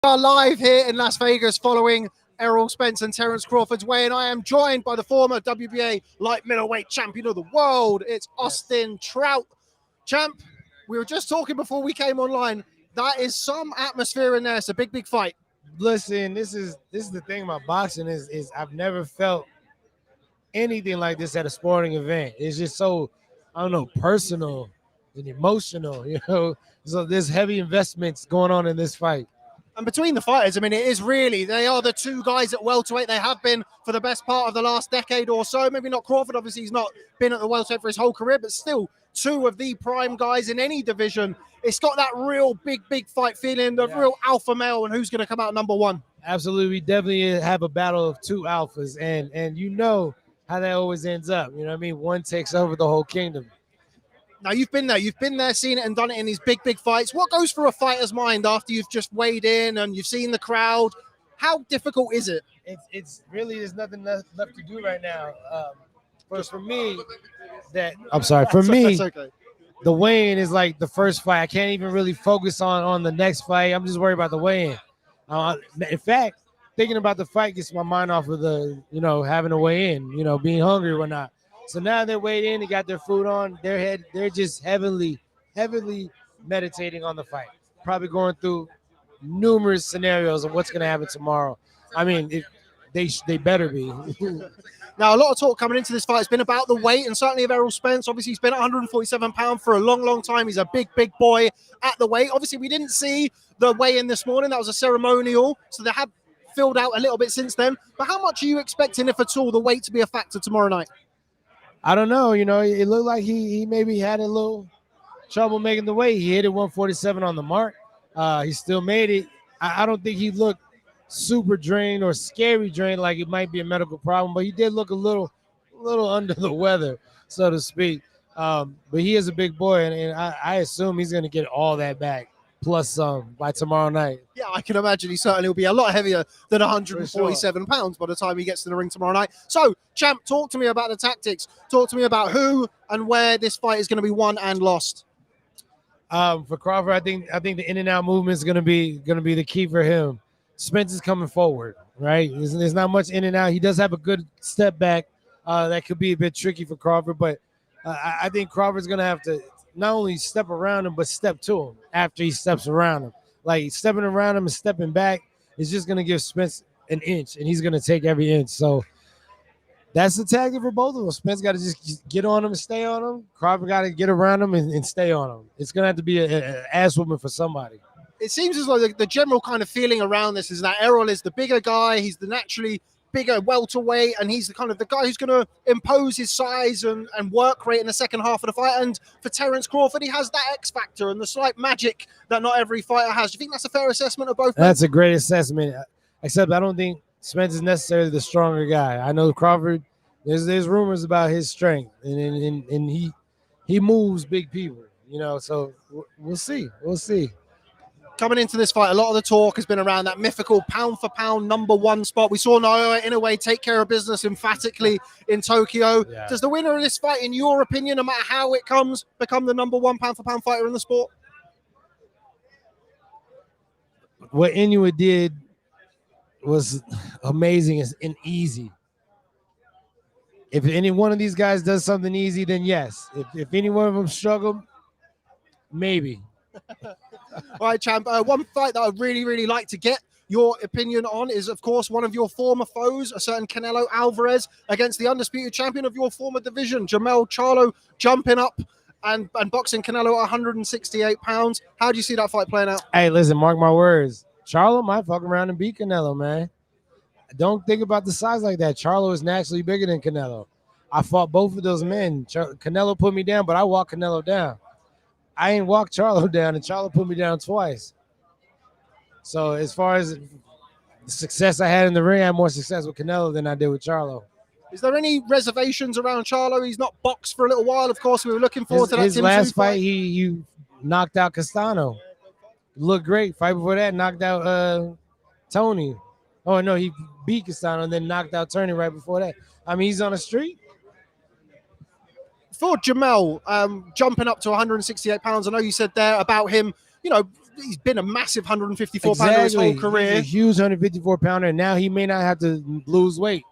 Are live here in Las Vegas following Errol Spence and Terence Crawford's weigh-in. I am joined by the former WBA light middleweight champion of the world. It's Austin Trout. Champ, we were just talking before we came online. That is some atmosphere in there. It's a big, big fight. Listen, this is the thing about boxing is I've never felt anything like this at a sporting event. It's just so, I don't know, personal and emotional, So there's heavy investments going on in this fight. And between the fighters, I mean, it is really, they are the two guys at welterweight. They have been for the best part of the last decade or so. Maybe not Crawford, obviously he's not been at the welterweight for his whole career, but still two of the prime guys in any division. It's got that real big fight feeling, the real alpha male, and who's going to come out number one. Absolutely. We definitely have a battle of two alphas, and you know how that always ends up. You know what I mean? One takes over the whole kingdom. Now, you've been there, seen it and done it in these big fights. What goes through a fighter's mind after you've just weighed in and you've seen the crowd? How difficult is it? It's really, there's nothing left to do right now. For me, the weigh-in is like the first fight. I can't even really focus on the next fight. I'm just worried about the weigh-in. In fact, thinking about the fight gets my mind off of the, having to weigh in, being hungry or whatnot. So now they're weighed in, they got their food on, they're just heavily meditating on the fight. Probably going through numerous scenarios of what's going to happen tomorrow. I mean, they better be. Now, a lot of talk coming into this fight has been about the weight, and certainly of Errol Spence. Obviously, he's been at 147 pounds for a long time. He's a big boy at the weight. Obviously, we didn't see the weigh-in this morning. That was a ceremonial, so they have filled out a little bit since then. But how much are you expecting, if at all, the weight to be a factor tomorrow night? I don't know. It looked like he maybe had a little trouble making the weight. He hit it 147 on the mark. He still made it. I don't think he looked super drained or scary drained, like it might be a medical problem, but he did look a little under the weather, so to speak. But he is a big boy, and I assume he's going to get all that back, plus some, by tomorrow night. Yeah, I can imagine he certainly will be a lot heavier than 147 pounds by the time he gets to the ring tomorrow night. So, Champ, talk to me about the tactics. Talk to me about who and where this fight is going to be won and lost. For Crawford, I think the in and out movement is going to be the key for him. Spence is coming forward, right? There's not much in and out. He does have a good step back. That could be a bit tricky for Crawford, but I think Crawford's going to have to not only step around him, but step to him after he steps around him. Like, stepping around him and stepping back is just going to give Spence an inch, and he's going to take every inch. So that's the tactic for both of them. Spence got to just get on him and stay on him. Crawford got to get around him and stay on him. It's going to have to be an ass whooping for somebody. It seems as though the general kind of feeling around this is that Errol is the bigger guy. He's the naturally bigger welterweight, and he's the guy who's going to impose his size and work rate in the second half of the fight. And for Terence Crawford, he has that X factor and the slight magic that not every fighter has. Do you think that's a fair assessment of both men? That's a great assessment, except I don't think Spence is necessarily the stronger guy. I know Crawford, there's rumors about his strength, and he moves big people, so we'll see. Coming into this fight, a lot of the talk has been around that mythical pound-for-pound #1 spot. We saw Naoya Inoue take care of business emphatically in Tokyo. Yeah. Does the winner of this fight, in your opinion, no matter how it comes, become the #1 pound-for-pound fighter in the sport? What Inoue did was amazing and easy. If any one of these guys does something easy, then yes. If any one of them struggle, maybe. All right, Champ. One fight that I'd really like to get your opinion on is, of course, one of your former foes, a certain Canelo Alvarez, against the undisputed champion of your former division, Jermell Charlo, jumping up and boxing Canelo at 168 pounds. How do you see that fight playing out? Hey, listen, mark my words. Charlo might fuck around and beat Canelo, man. Don't think about the size like that. Charlo is naturally bigger than Canelo. I fought both of those men. Canelo put me down, but I walked Canelo down. I ain't walked Charlo down, and Charlo put me down twice. So as far as the success I had in the ring, I had more success with Canelo than I did with Charlo. Is there any reservations around Charlo? He's not boxed for a little while. Of course, we were looking forward to that. His last fight, he knocked out Castano. Looked great. Fight before that, knocked out Tony. Oh, no, he beat Castano and then knocked out Tony right before that. I mean, he's on the street. For Jermell, jumping up to 168 pounds, I know you said there about him, he's been a massive 154 pounder his whole career. He's a huge 154 pounder, and now he may not have to lose weight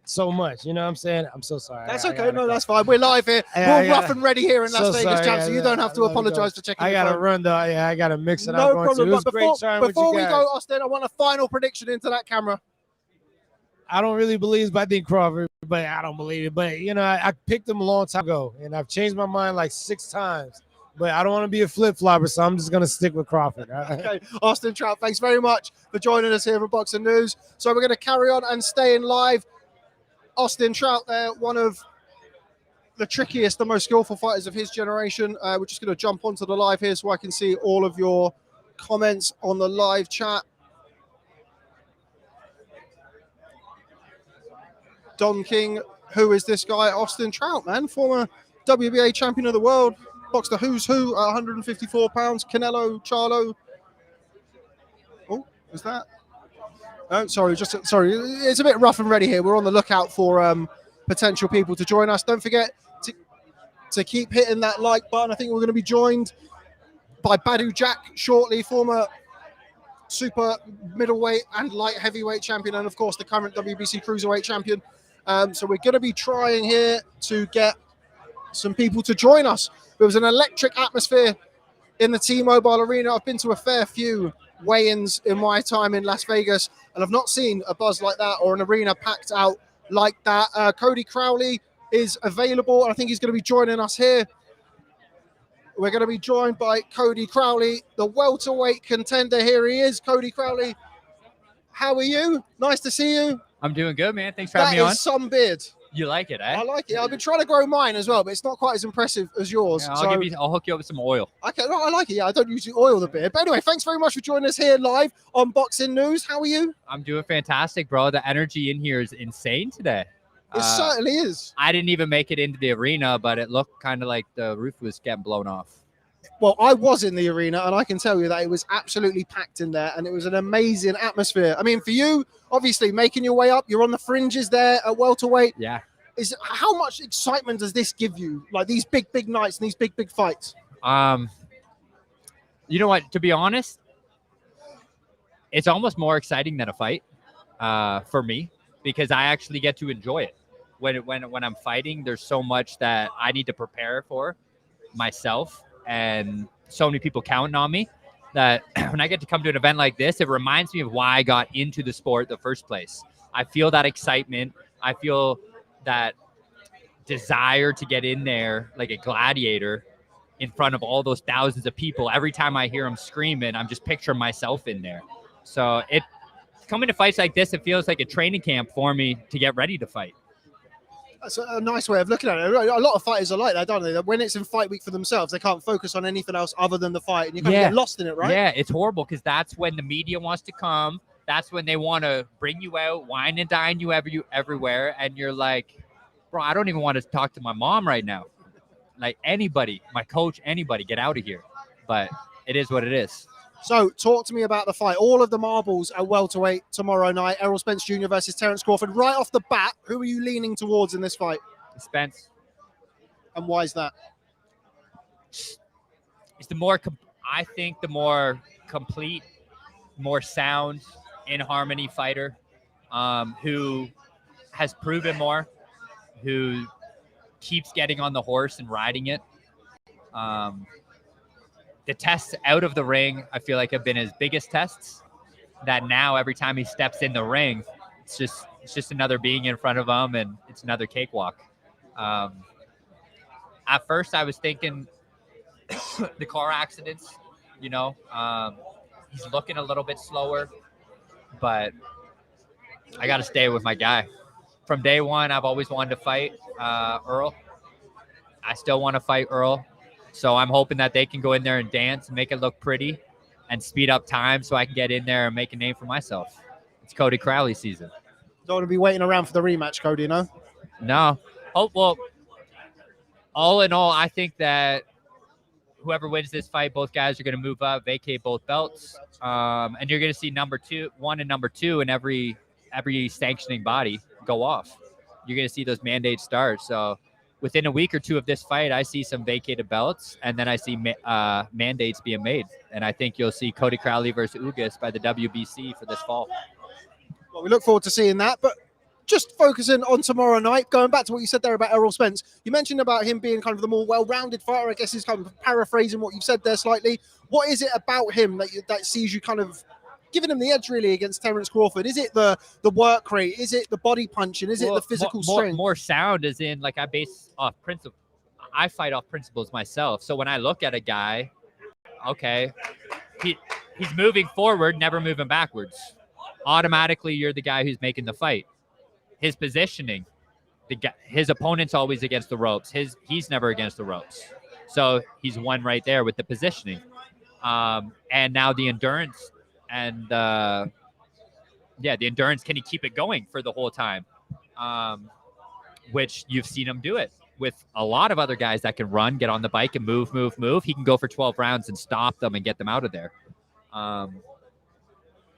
so much. You know what I'm saying? I'm so sorry. That's okay. No, that's fine. We're live here. We're rough and ready here in Las Vegas, champ, so you don't have to apologize for checking. I got to run, though. I got to mix it up. No problem. But before we go, Austin, I want a final prediction into that camera. I don't really believe Badou Crawford, but I don't believe it. But, you know, I picked him a long time ago, and I've changed my mind like 6 times. But I don't want to be a flip-flopper, so I'm just going to stick with Crawford. Okay, Austin Trout, thanks very much for joining us here for Boxing News. So we're going to carry on and stay in live. Austin Trout there, one of the trickiest, the most skillful fighters of his generation. We're just going to jump onto the live here so I can see all of your comments on the live chat. Don King, who is this guy? Austin Trout, man, former WBA champion of the world, boxed the who's who at 154 pounds. Canelo, Charlo. Oh, is that? Oh, sorry, sorry. It's a bit rough and ready here. We're on the lookout for potential people to join us. Don't forget to keep hitting that like button. I think we're going to be joined by Badou Jack shortly, former super middleweight and light heavyweight champion, and of course the current WBC cruiserweight champion. So we're going to be trying here to get some people to join us. There was an electric atmosphere in the T-Mobile Arena. I've been to a fair few weigh-ins in my time in Las Vegas, and I've not seen a buzz like that or an arena packed out like that. Cody Crowley is available, and I think he's going to be joining us here. We're going to be joined by Cody Crowley, the welterweight contender. Here he is. Cody Crowley, how are you? Nice to see you. I'm doing good, man. Thanks for having me on. That is some beard. You like it, eh? I like it. I've been trying to grow mine as well, but it's not quite as impressive as yours. Yeah, I'll hook you up with some oil. Okay, no, I like it. Yeah, I don't usually oil the beard. But anyway, thanks very much for joining us here live on Boxing News. How are you? I'm doing fantastic, bro. The energy in here is insane today. It certainly is. I didn't even make it into the arena, but it looked kind of like the roof was getting blown off. Well, I was in the arena, and I can tell you that it was absolutely packed in there, and it was an amazing atmosphere. I mean, for you, obviously, making your way up, you're on the fringes there at welterweight. Yeah. How much excitement does this give you? Like these big nights and these big fights? You know what? To be honest, it's almost more exciting than a fight for me, because I actually get to enjoy it. When I'm fighting, there's so much that I need to prepare for myself, and so many people counting on me, that when I get to come to an event like this, it reminds me of why I got into the sport in the first place. I feel that excitement. I feel that desire to get in there like a gladiator in front of all those thousands of people. Every time I hear them screaming, I'm just picturing myself in there. So coming to fights like this, it feels like a training camp for me to get ready to fight. That's a nice way of looking at it. A lot of fighters are like that, don't they? When it's in fight week for themselves, they can't focus on anything else other than the fight, and you kind of get lost in it, right? Yeah, it's horrible, because that's when the media wants to come. That's when they want to bring you out, wine and dine you everywhere, and you're like, bro, I don't even want to talk to my mom right now. Like anybody, my coach, anybody, get out of here. But it is what it is. So talk to me about the fight. All of the marbles at welterweight tomorrow night. Errol Spence Jr. versus Terence Crawford. Right off the bat, who are you leaning towards in this fight? Spence. And why is that? It's the more complete, more sound, in harmony fighter, who has proven more, who keeps getting on the horse and riding it. The tests out of the ring, I feel like, have been his biggest tests. That now every time he steps in the ring, it's just another being in front of him, and it's another cakewalk. At first, I was thinking the car accidents. You know, he's looking a little bit slower, but I got to stay with my guy. From day one, I've always wanted to fight Errol. I still want to fight Errol. So I'm hoping that they can go in there and dance and make it look pretty and speed up time so I can get in there and make a name for myself. It's Cody Crowley season. Don't want to be waiting around for the rematch, Cody, you know? No. Oh, well, all in all, I think that whoever wins this fight, both guys are going to move up, vacate both belts. And you're going to see number 1 and number 2 in every sanctioning body go off. You're going to see those mandates start. So within a week or two of this fight, I see some vacated belts, and then I see mandates being made. And I think you'll see Cody Crowley versus Ugas by the WBC for this fall. Well, we look forward to seeing that. But just focusing on tomorrow night, going back to what you said there about Errol Spence, you mentioned about him being kind of the more well-rounded fighter. I guess he's kind of paraphrasing what you've said there slightly. What is it about him that sees you kind of giving him the edge really against Terence Crawford? Is it the work rate? Is it the body punching? Is it the physical strength? More sound as in, like, I base off principle. I fight off principles myself. So when I look at a guy, okay, he's moving forward, never moving backwards. Automatically, you're the guy who's making the fight. His positioning, his opponent's always against the ropes. He's never against the ropes. So he's one right there with the positioning. And now the endurance. And the endurance, can he keep it going for the whole time? Which you've seen him do it with a lot of other guys that can run, get on the bike and move. He can go for 12 rounds and stop them and get them out of there.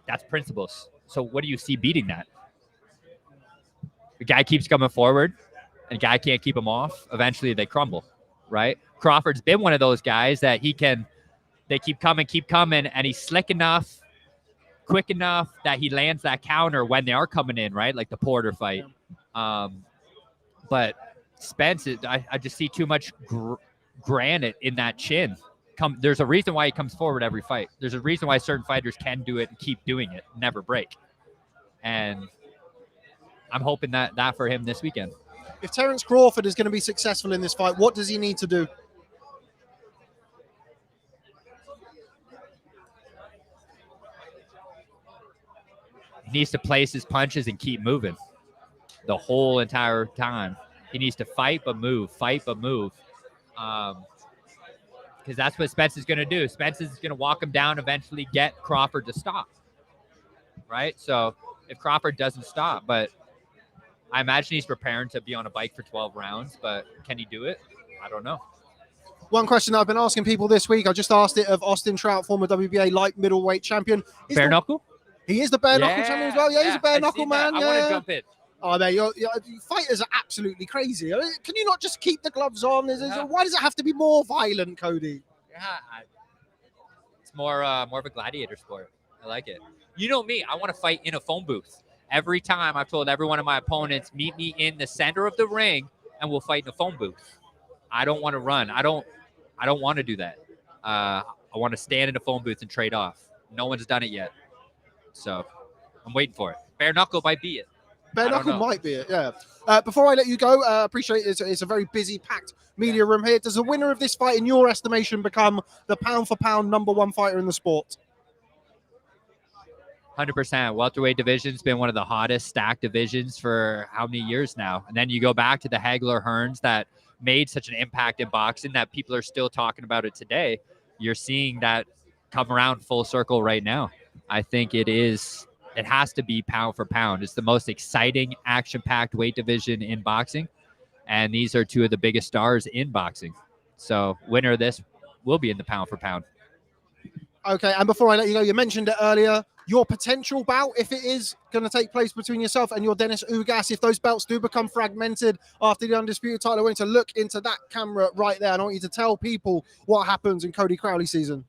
That's principles. So what do you see beating that? The guy keeps coming forward and the guy can't keep him off. Eventually they crumble, right? Crawford's been one of those guys that they keep coming, and he's slick enough, quick enough that he lands that counter when they are coming in, right? Like the Porter fight. But Spence, I just see too much granite in that chin. There's a reason why he comes forward every fight. There's a reason why certain fighters can do it and keep doing it, never break. And I'm hoping that for him this weekend. If Terence Crawford is going to be successful in this fight, what does he need to do? He needs to place his punches and keep moving the whole entire time. He needs to fight but move. Because that's what Spence is going to do. Spence is going to walk him down, eventually get Crawford to stop. Right? So if Crawford doesn't stop, but I imagine he's preparing to be on a bike for 12 rounds, but can he do it? I don't know. One question that I've been asking people this week, I just asked it of Austin Trout, former WBA light middleweight champion. Bare knuckle? He is the bare knuckle champion as well. Yeah, he's a bare knuckle man. I want to jump in. Oh, man, your fighters are absolutely crazy. Can you not just keep the gloves on? Why does it have to be more violent, Cody? Yeah, it's more of a gladiator sport. I like it. You know me, I want to fight in a phone booth. Every time I've told every one of my opponents, meet me in the center of the ring and we'll fight in a phone booth. I don't want to run. I don't want to do that. I want to stand in a phone booth and trade off. No one's done it yet. So I'm waiting for it. Bare knuckle might be it. Bare knuckle might be it, yeah. Before I let you go, I appreciate it's a very busy, packed media room here. Does the winner of this fight, in your estimation, become the pound-for-pound #1 fighter in the sport? 100%. Welterweight division's been one of the hottest stacked divisions for how many years now? And then you go back to the Hagler-Hearns that made such an impact in boxing that people are still talking about it today. You're seeing that come around full circle right now. I think it has to be pound for pound. It's the most exciting, action-packed weight division in boxing. And these are two of the biggest stars in boxing. So winner of this will be in the pound for pound. Okay, and before I let you go, you mentioned it earlier, your potential bout, if it is going to take place between yourself and your Dennis Ugas, if those belts do become fragmented after the undisputed title, I want you to look into that camera right there. And I want you to tell people what happens in Cody Crowley season.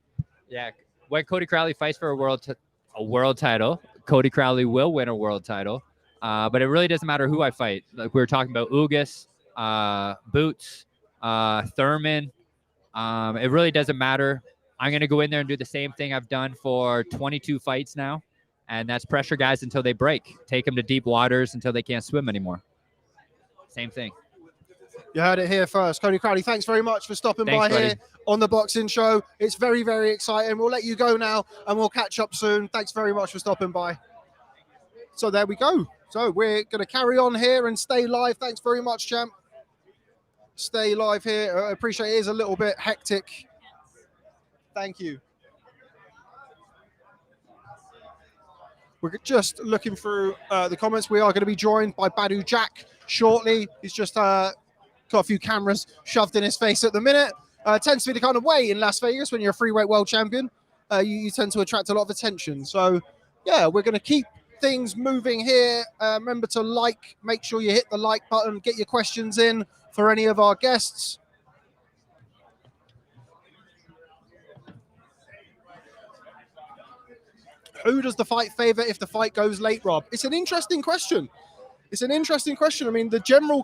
Yeah, when Cody Crowley fights for a world title, Cody Crowley will win a world title. But it really doesn't matter who I fight. Like we were talking about Ugas, Boots, Thurman. It really doesn't matter. I'm going to go in there and do the same thing I've done for 22 fights now, and that's pressure guys until they break. Take them to deep waters until they can't swim anymore. Same thing. You heard it here first. Cody Crowley, thanks very much for stopping by here on the Boxing Show. It's very, very exciting. We'll let you go now, and we'll catch up soon. Thanks very much for stopping by. So there we go. So we're going to carry on here and stay live. Thanks very much, champ. Stay live here. I appreciate it. It is a little bit hectic. Thank you. We're just looking through the comments. We are going to be joined by Badou Jack shortly. He's just got a few cameras shoved in his face at the minute. Tends to be the kind of way in Las Vegas when you're a freeweight world champion. You tend to attract a lot of attention. So, yeah, we're going to keep things moving here. Remember to make sure you hit the like button, get your questions in for any of our guests. Who does the fight favor if the fight goes late, Rob? It's an interesting question. It's an interesting question. I mean, the general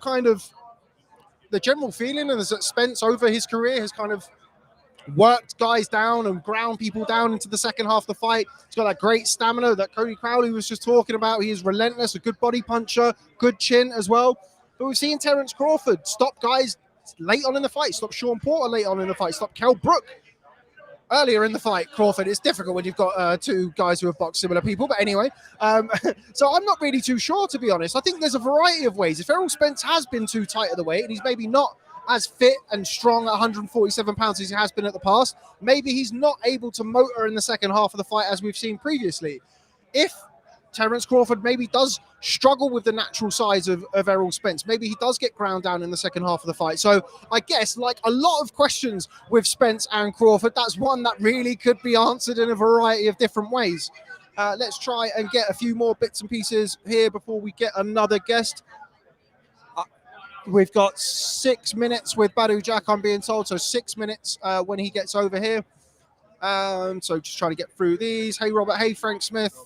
feeling is that Spence over his career has kind of worked guys down and ground people down into the second half of the fight. He's got that great stamina that Cody Crowley was just talking about. He is relentless, a good body puncher, good chin as well. But we've seen Terence Crawford stop guys late on in the fight, stop Sean Porter late on in the fight, stop Kell Brook earlier in the fight. Crawford, it's difficult when you've got two guys who have boxed similar people. But anyway, so I'm not really too sure, to be honest. I think there's a variety of ways. If Errol Spence has been too tight at the weight and he's maybe not as fit and strong at 147 pounds as he has been at the past, maybe he's not able to motor in the second half of the fight as we've seen previously. If Terence Crawford maybe does struggle with the natural size of Errol Spence, maybe he does get ground down in the second half of the fight. So I guess, like a lot of questions with Spence and Crawford, that's one that really could be answered in a variety of different ways. Let's try and get a few more bits and pieces here before we get another guest. We've got 6 minutes with Badou Jack, I'm being told. So 6 minutes when he gets over here. So just trying to get through these. Hey, Robert. Hey, Frank Smith.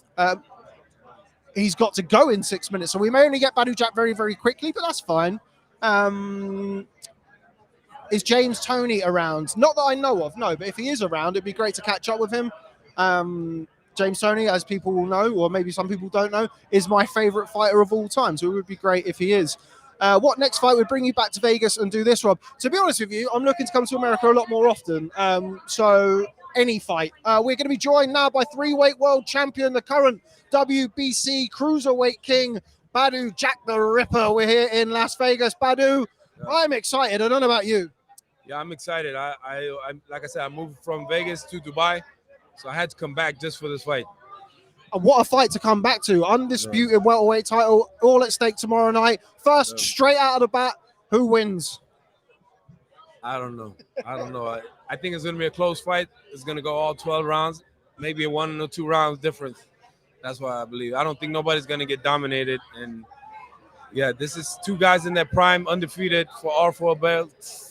He's got to go in 6 minutes. So we may only get Badou Jack very, very quickly, but that's fine. Is James Toney around? Not that I know of, no. But if he is around, it'd be great to catch up with him. James Toney, as people will know, or maybe some people don't know, is my favorite fighter of all time. So it would be great if he is. What next fight would bring you back to Vegas and do this, Rob? To be honest with you, I'm looking to come to America a lot more often. So any fight. We're going to be joined now by 3-weight world champion, the current WBC cruiserweight king, Badou Jack the Ripper. We're here in Las Vegas. Badou, I'm excited. I don't know about you. Yeah, I'm excited. I like I said, I moved from Vegas to Dubai, so I had to come back just for this fight. And what a fight to come back to. Undisputed welterweight title, all at stake tomorrow night. First, straight out of the bat, who wins? I don't know. I think it's going to be a close fight. It's going to go all 12 rounds, maybe a 1 or 2 rounds difference. That's what I believe. I don't think nobody's going to get dominated. And, yeah, this is two guys in their prime, undefeated for all 4 belts.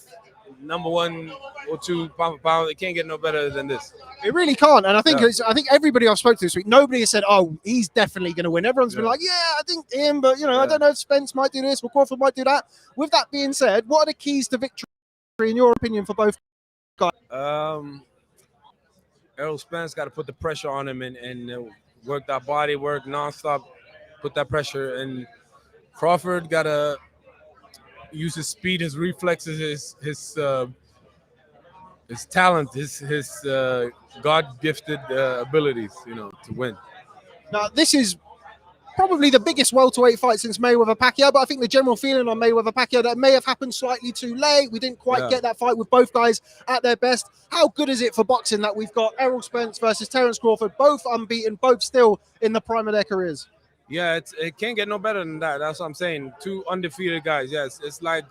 Number 1 or 2 pound for pound. It can't get no better than this. It really can't. And I think I think everybody I've spoken to this week, nobody has said, oh, he's definitely going to win. Everyone's been like, yeah, I think him, but, I don't know if Spence might do this or Crawford might do that. With that being said, what are the keys to victory, in your opinion, for both guys? Errol Spence got to put the pressure on him and work that body work nonstop, put that pressure. And Crawford got to use his speed, his reflexes, his talent, his God-gifted abilities, to win. Now, this is probably the biggest welterweight fight since Mayweather-Pacquiao, but I think the general feeling on Mayweather-Pacquiao that may have happened slightly too late. We didn't quite get that fight with both guys at their best. How good is it for boxing that we've got Errol Spence versus Terence Crawford, both unbeaten, both still in the prime of their careers? Yeah, it can't get no better than that. That's what I'm saying. 2 undefeated guys. Yes, it's like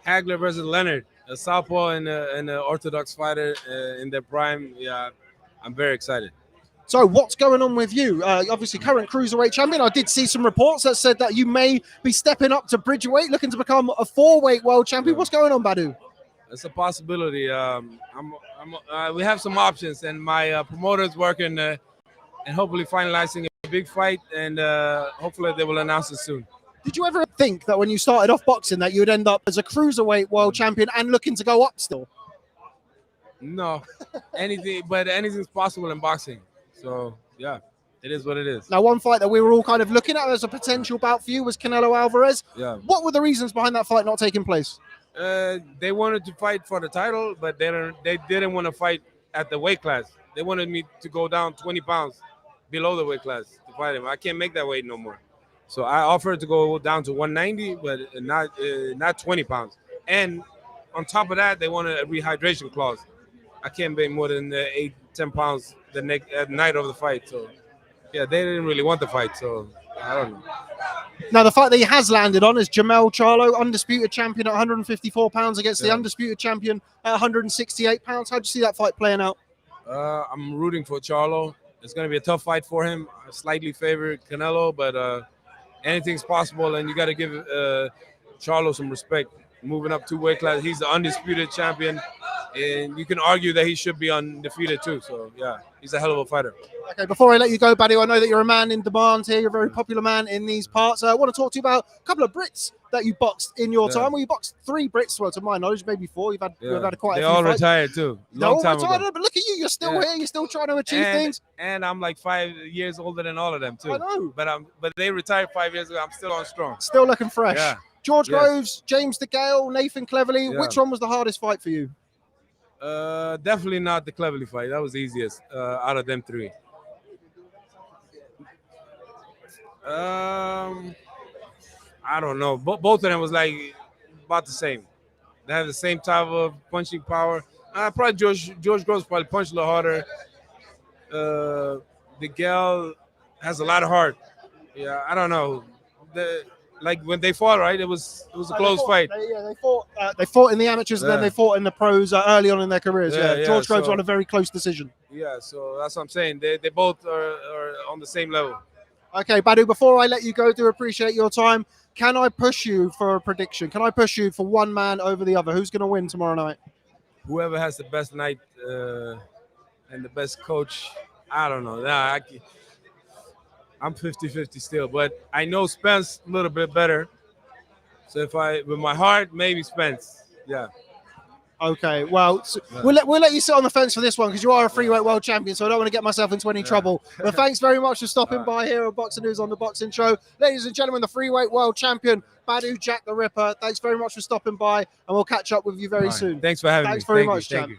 Hagler versus Leonard, a southpaw and an orthodox fighter in their prime. Yeah, I'm very excited. So what's going on with you? Obviously, current cruiserweight champion. I did see some reports that said that you may be stepping up to bridgeweight, looking to become a 4-weight world champion. What's going on, Badou? It's a possibility. We have some options, and my promoter's working and hopefully finalizing a big fight, and hopefully they will announce it soon. Did you ever think that when you started off boxing that you would end up as a cruiserweight world champion and looking to go up still? No, anything's possible in boxing. So, yeah, it is what it is. Now, one fight that we were all kind of looking at as a potential bout for you was Canelo Alvarez. Yeah. What were the reasons behind that fight not taking place? They wanted to fight for the title, but they didn't want to fight at the weight class. They wanted me to go down 20 pounds below the weight class to fight him. I can't make that weight no more. So I offered to go down to 190, but not 20 pounds. And on top of that, they wanted a rehydration clause. I can't weigh more than 8-10 pounds the night of the fight. So, yeah, they didn't really want the fight. So, I don't know. Now, the fight that he has landed on is Jamel Charlo, undisputed champion at 154 pounds against the undisputed champion at 168 pounds. How do you see that fight playing out? I'm rooting for Charlo. It's going to be a tough fight for him. I slightly favored Canelo, but anything's possible, and you got to give Charlo some respect. moving up 2 weight classes. He's the undisputed champion, and you can argue that he should be undefeated too. So yeah, he's a hell of a fighter. Okay, before I let you go, Badou, I know that you're a man in demand here. You're a very popular man in these parts. I want to talk to you about a couple of Brits that you boxed in your time. Well, you boxed 3 Brits, well, to my knowledge, maybe 4. You've had quite a few. They all fights. retired too. They're all time retired, ago. but look at you. You're still here. You're still trying to achieve things. And I'm like 5 years older than all of them too. I know. But they retired 5 years ago. I'm still on strong. Still looking fresh. Yeah. George Groves, James DeGale, Nathan Cleverly. Yeah. Which one was the hardest fight for you? Definitely not the Cleverly fight. That was the easiest out of them 3. I don't know. Both of them was like about the same. They have the same type of punching power. Probably George Groves probably punched a little harder. The gal has a lot of heart. Yeah, I don't know. Like when they fought, right? It was a close fight. They fought in the amateurs and then they fought in the pros early on in their careers. Yeah, George Groves won a very close decision. Yeah, so that's what I'm saying. They both are on the same level. Okay, Badou, before I let you go, do appreciate your time. Can I push you for a prediction? Can I push you for one man over the other? Who's going to win tomorrow night? Whoever has the best night and the best coach, I don't know. I'm 50-50 still, but I know Spence a little bit better. So with my heart, maybe Spence. Yeah. Okay, well, we'll let you sit on the fence for this one because you are a freeweight world champion, so I don't want to get myself into any trouble. But thanks very much for stopping by here on Boxing News on the Boxing Show. Ladies and gentlemen, the freeweight world champion, Badou Jack the Ripper. Thanks very much for stopping by, and we'll catch up with you very soon. Thanks for having me. Thanks very much, champ.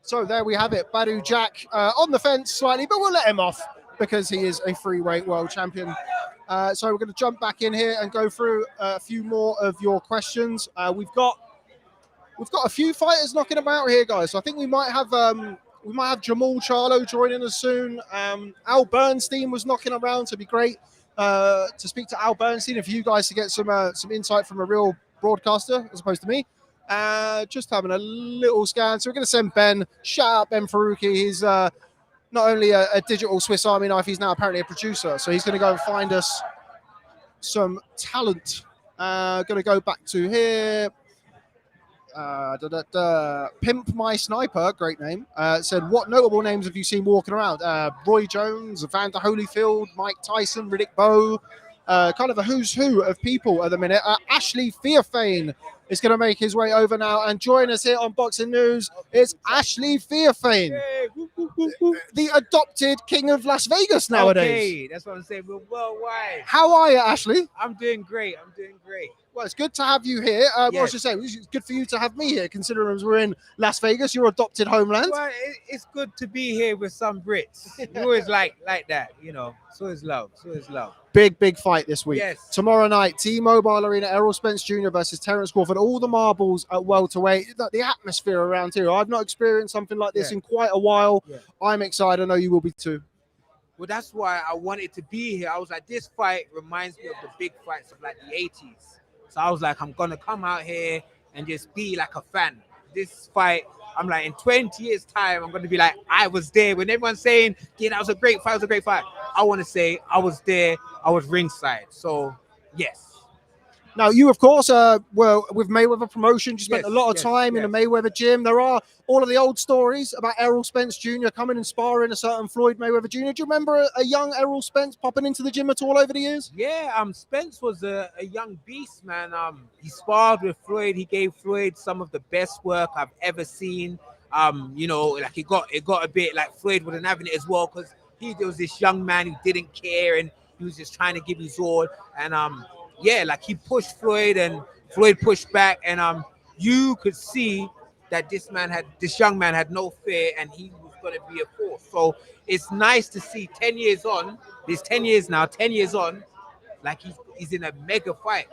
So there we have it, Badou Jack on the fence slightly, but we'll let him off because he is a freeweight world champion. So we're going to jump back in here and go through a few more of your questions. We've got a few fighters knocking about here, guys. So I think we might have Jamal Charlo joining us soon. Al Bernstein was knocking around, so it'd be great to speak to Al Bernstein if you guys to get some insight from a real broadcaster as opposed to me. Just having a little scan. So we're going to send Ben. Shout out Ben Faruqi. He's not only a digital Swiss Army knife, he's now apparently a producer. So he's going to go and find us some talent. Going to go back to here. Pimp My Sniper, great name, said, what notable names have you seen walking around? Roy Jones, Evander Holyfield, Mike Tyson, Riddick Bowe, kind of a who's who of people at the minute. Ashley Theophane is going to make his way over now and join us here on Boxing News. It's Ashley Theophane, the adopted king of Las Vegas nowadays. Okay, that's what I'm saying. We're worldwide. How are you, Ashley? I'm doing great. Well, it's good to have you here. What was I say? It's good for you to have me here, considering as we're in Las Vegas, your adopted homeland. Well, it's good to be here with some Brits. You always like that, you know. So is love. Big fight this week. Yes. Tomorrow night, T-Mobile Arena, Errol Spence Jr. versus Terence Crawford. All the marbles at welterweight. The atmosphere around here. I've not experienced something like this in quite a while. Yeah. I'm excited. I know you will be too. Well, that's why I wanted to be here. I was like, this fight reminds me of the big fights of like the 80s. So I was like, I'm going to come out here and just be like a fan. This fight, I'm like, in 20 years' time, I'm going to be like, I was there. When everyone's saying, yeah, that was a great fight, I want to say I was there. I was ringside. So, yes. Now, you, of course, were with Mayweather Promotion. You spent a lot of time in the Mayweather gym. There are all of the old stories about Errol Spence Jr. coming and sparring a certain Floyd Mayweather Jr. Do you remember a young Errol Spence popping into the gym at all over the years? Yeah, Spence was a young beast, man. He sparred with Floyd. He gave Floyd some of the best work I've ever seen. You know, like it got a bit like Floyd wasn't having it as well because there was this young man who didn't care and he was just trying to give his all. And yeah, like he pushed Floyd and Floyd pushed back, and you could see that this young man had no fear and he was going to be a force. So it's nice to see 10 years on, there's 10 years now, 10 years on, like he's in a mega fight.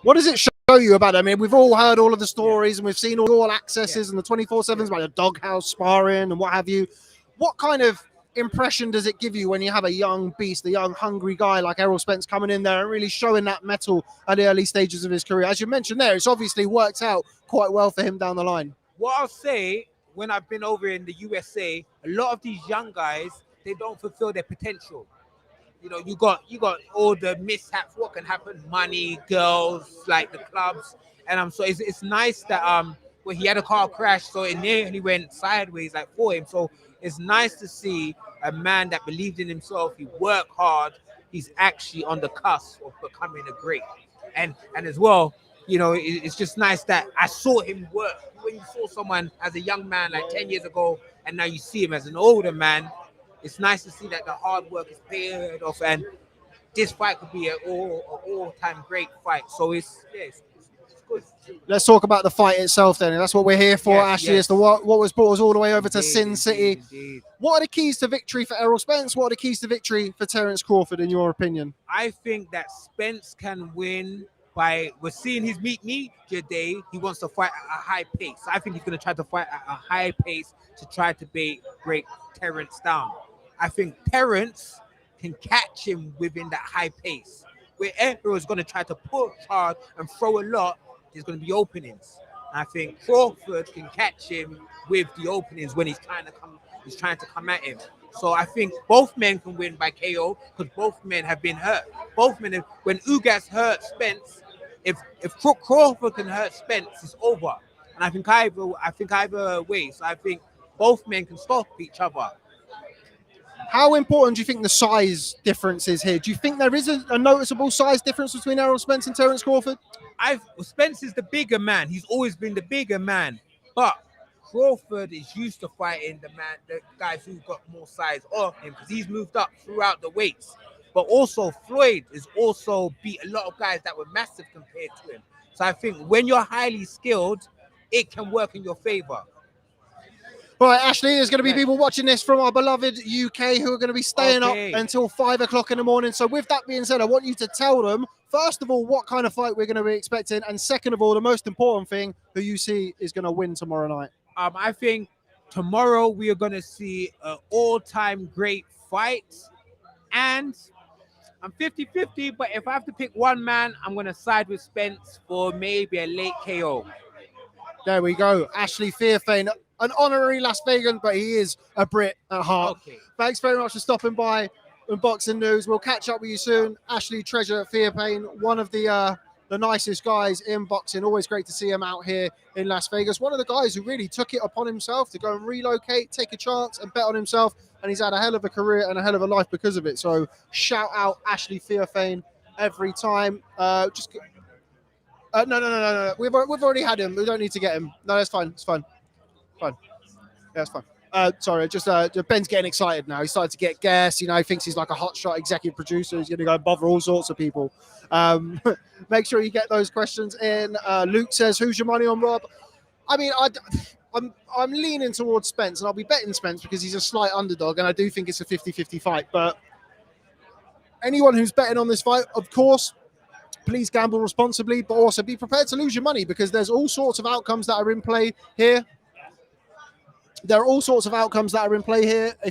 What does it show you about it? I mean, we've all heard all of the stories and we've seen all accesses and the 24/7s about the doghouse sparring and what have you. What kind of impression does it give you when you have a young beast, a young hungry guy like Errol Spence coming in there and really showing that mettle at the early stages of his career? As you mentioned there, it's obviously worked out quite well for him down the line. What I'll say, when I've been over in the USA, a lot of these young guys, they don't fulfill their potential. You know, you got all the mishaps. What can happen? Money, girls, like the clubs, and so it's nice that when he had a car crash, so it nearly went sideways like for him. So it's nice to see a man that believed in himself. He worked hard. He's actually on the cusp of becoming a great, and as well, you know, it's just nice that I saw him work. When you saw someone as a young man like 10 years ago, and now you see him as an older man, it's nice to see that the hard work is paid off, and this fight could be an all-time great fight. So it's good. Let's talk about the fight itself then. That's what we're here for, Yes, Ashley. yes. It's what was brought us all the way over to Indeed, Sin City. indeed. What are the keys to victory for Errol Spence? What are the keys to victory for Terence Crawford, in your opinion? I think that Spence can win by, we're seeing his meet me today. He wants to fight at a high pace. I think he's going to try to fight at a high pace to try to break Terence down. I think Terence can catch him within that high pace. Where Errol is going to try to push hard and throw a lot, there's going to be openings. And I think Crawford can catch him with the openings when he's trying to come at him. So I think both men can win by KO because both men have been hurt. Both men, when Ugas hurt Spence, if Crawford can hurt Spence, it's over. And I think either way. So I think both men can stop each other. How important do you think the size difference is here? Do you think there is a noticeable size difference between Errol Spence and Terence Crawford? Spence is the bigger man. He's always been the bigger man. But Crawford is used to fighting the guys who've got more size of him because he's moved up throughout the weights. But also Floyd has also beat a lot of guys that were massive compared to him. So I think when you're highly skilled, it can work in your favor. Right, Ashley, there's going to be people watching this from our beloved UK who are going to be staying up until 5 o'clock in the morning. So with that being said, I want you to tell them, first of all, what kind of fight we're going to be expecting. And second of all, the most important thing, who you see is going to win tomorrow night. I think tomorrow we are going to see an all-time great fight. And I'm 50-50, but if I have to pick one man, I'm going to side with Spence for maybe a late KO. There we go. Ashley Theophane, an honorary Las Vegan, but he is a Brit at heart. Okay. Thanks very much for stopping by on Boxing News. We'll catch up with you soon. Ashley Treasure Theophane, one of the nicest guys in boxing. Always great to see him out here in Las Vegas. One of the guys who really took it upon himself to go and relocate, take a chance and bet on himself. And he's had a hell of a career and a hell of a life because of it. So shout out Ashley Theophane every time. No. We've already had him. We don't need to get him. No, that's fine. It's fine. Fine. Yeah, it's fine. Sorry, just Ben's getting excited now. He's started to get gas. You know, he thinks he's like a hotshot executive producer. He's going to go and bother all sorts of people. Make sure you get those questions in. Luke says, "Who's your money on, Rob?" I mean, I'm leaning towards Spence, and I'll be betting Spence because he's a slight underdog, and I do think it's a 50-50 fight. But anyone who's betting on this fight, of course, please gamble responsibly, but also be prepared to lose your money because there's all sorts of outcomes that are in play here. If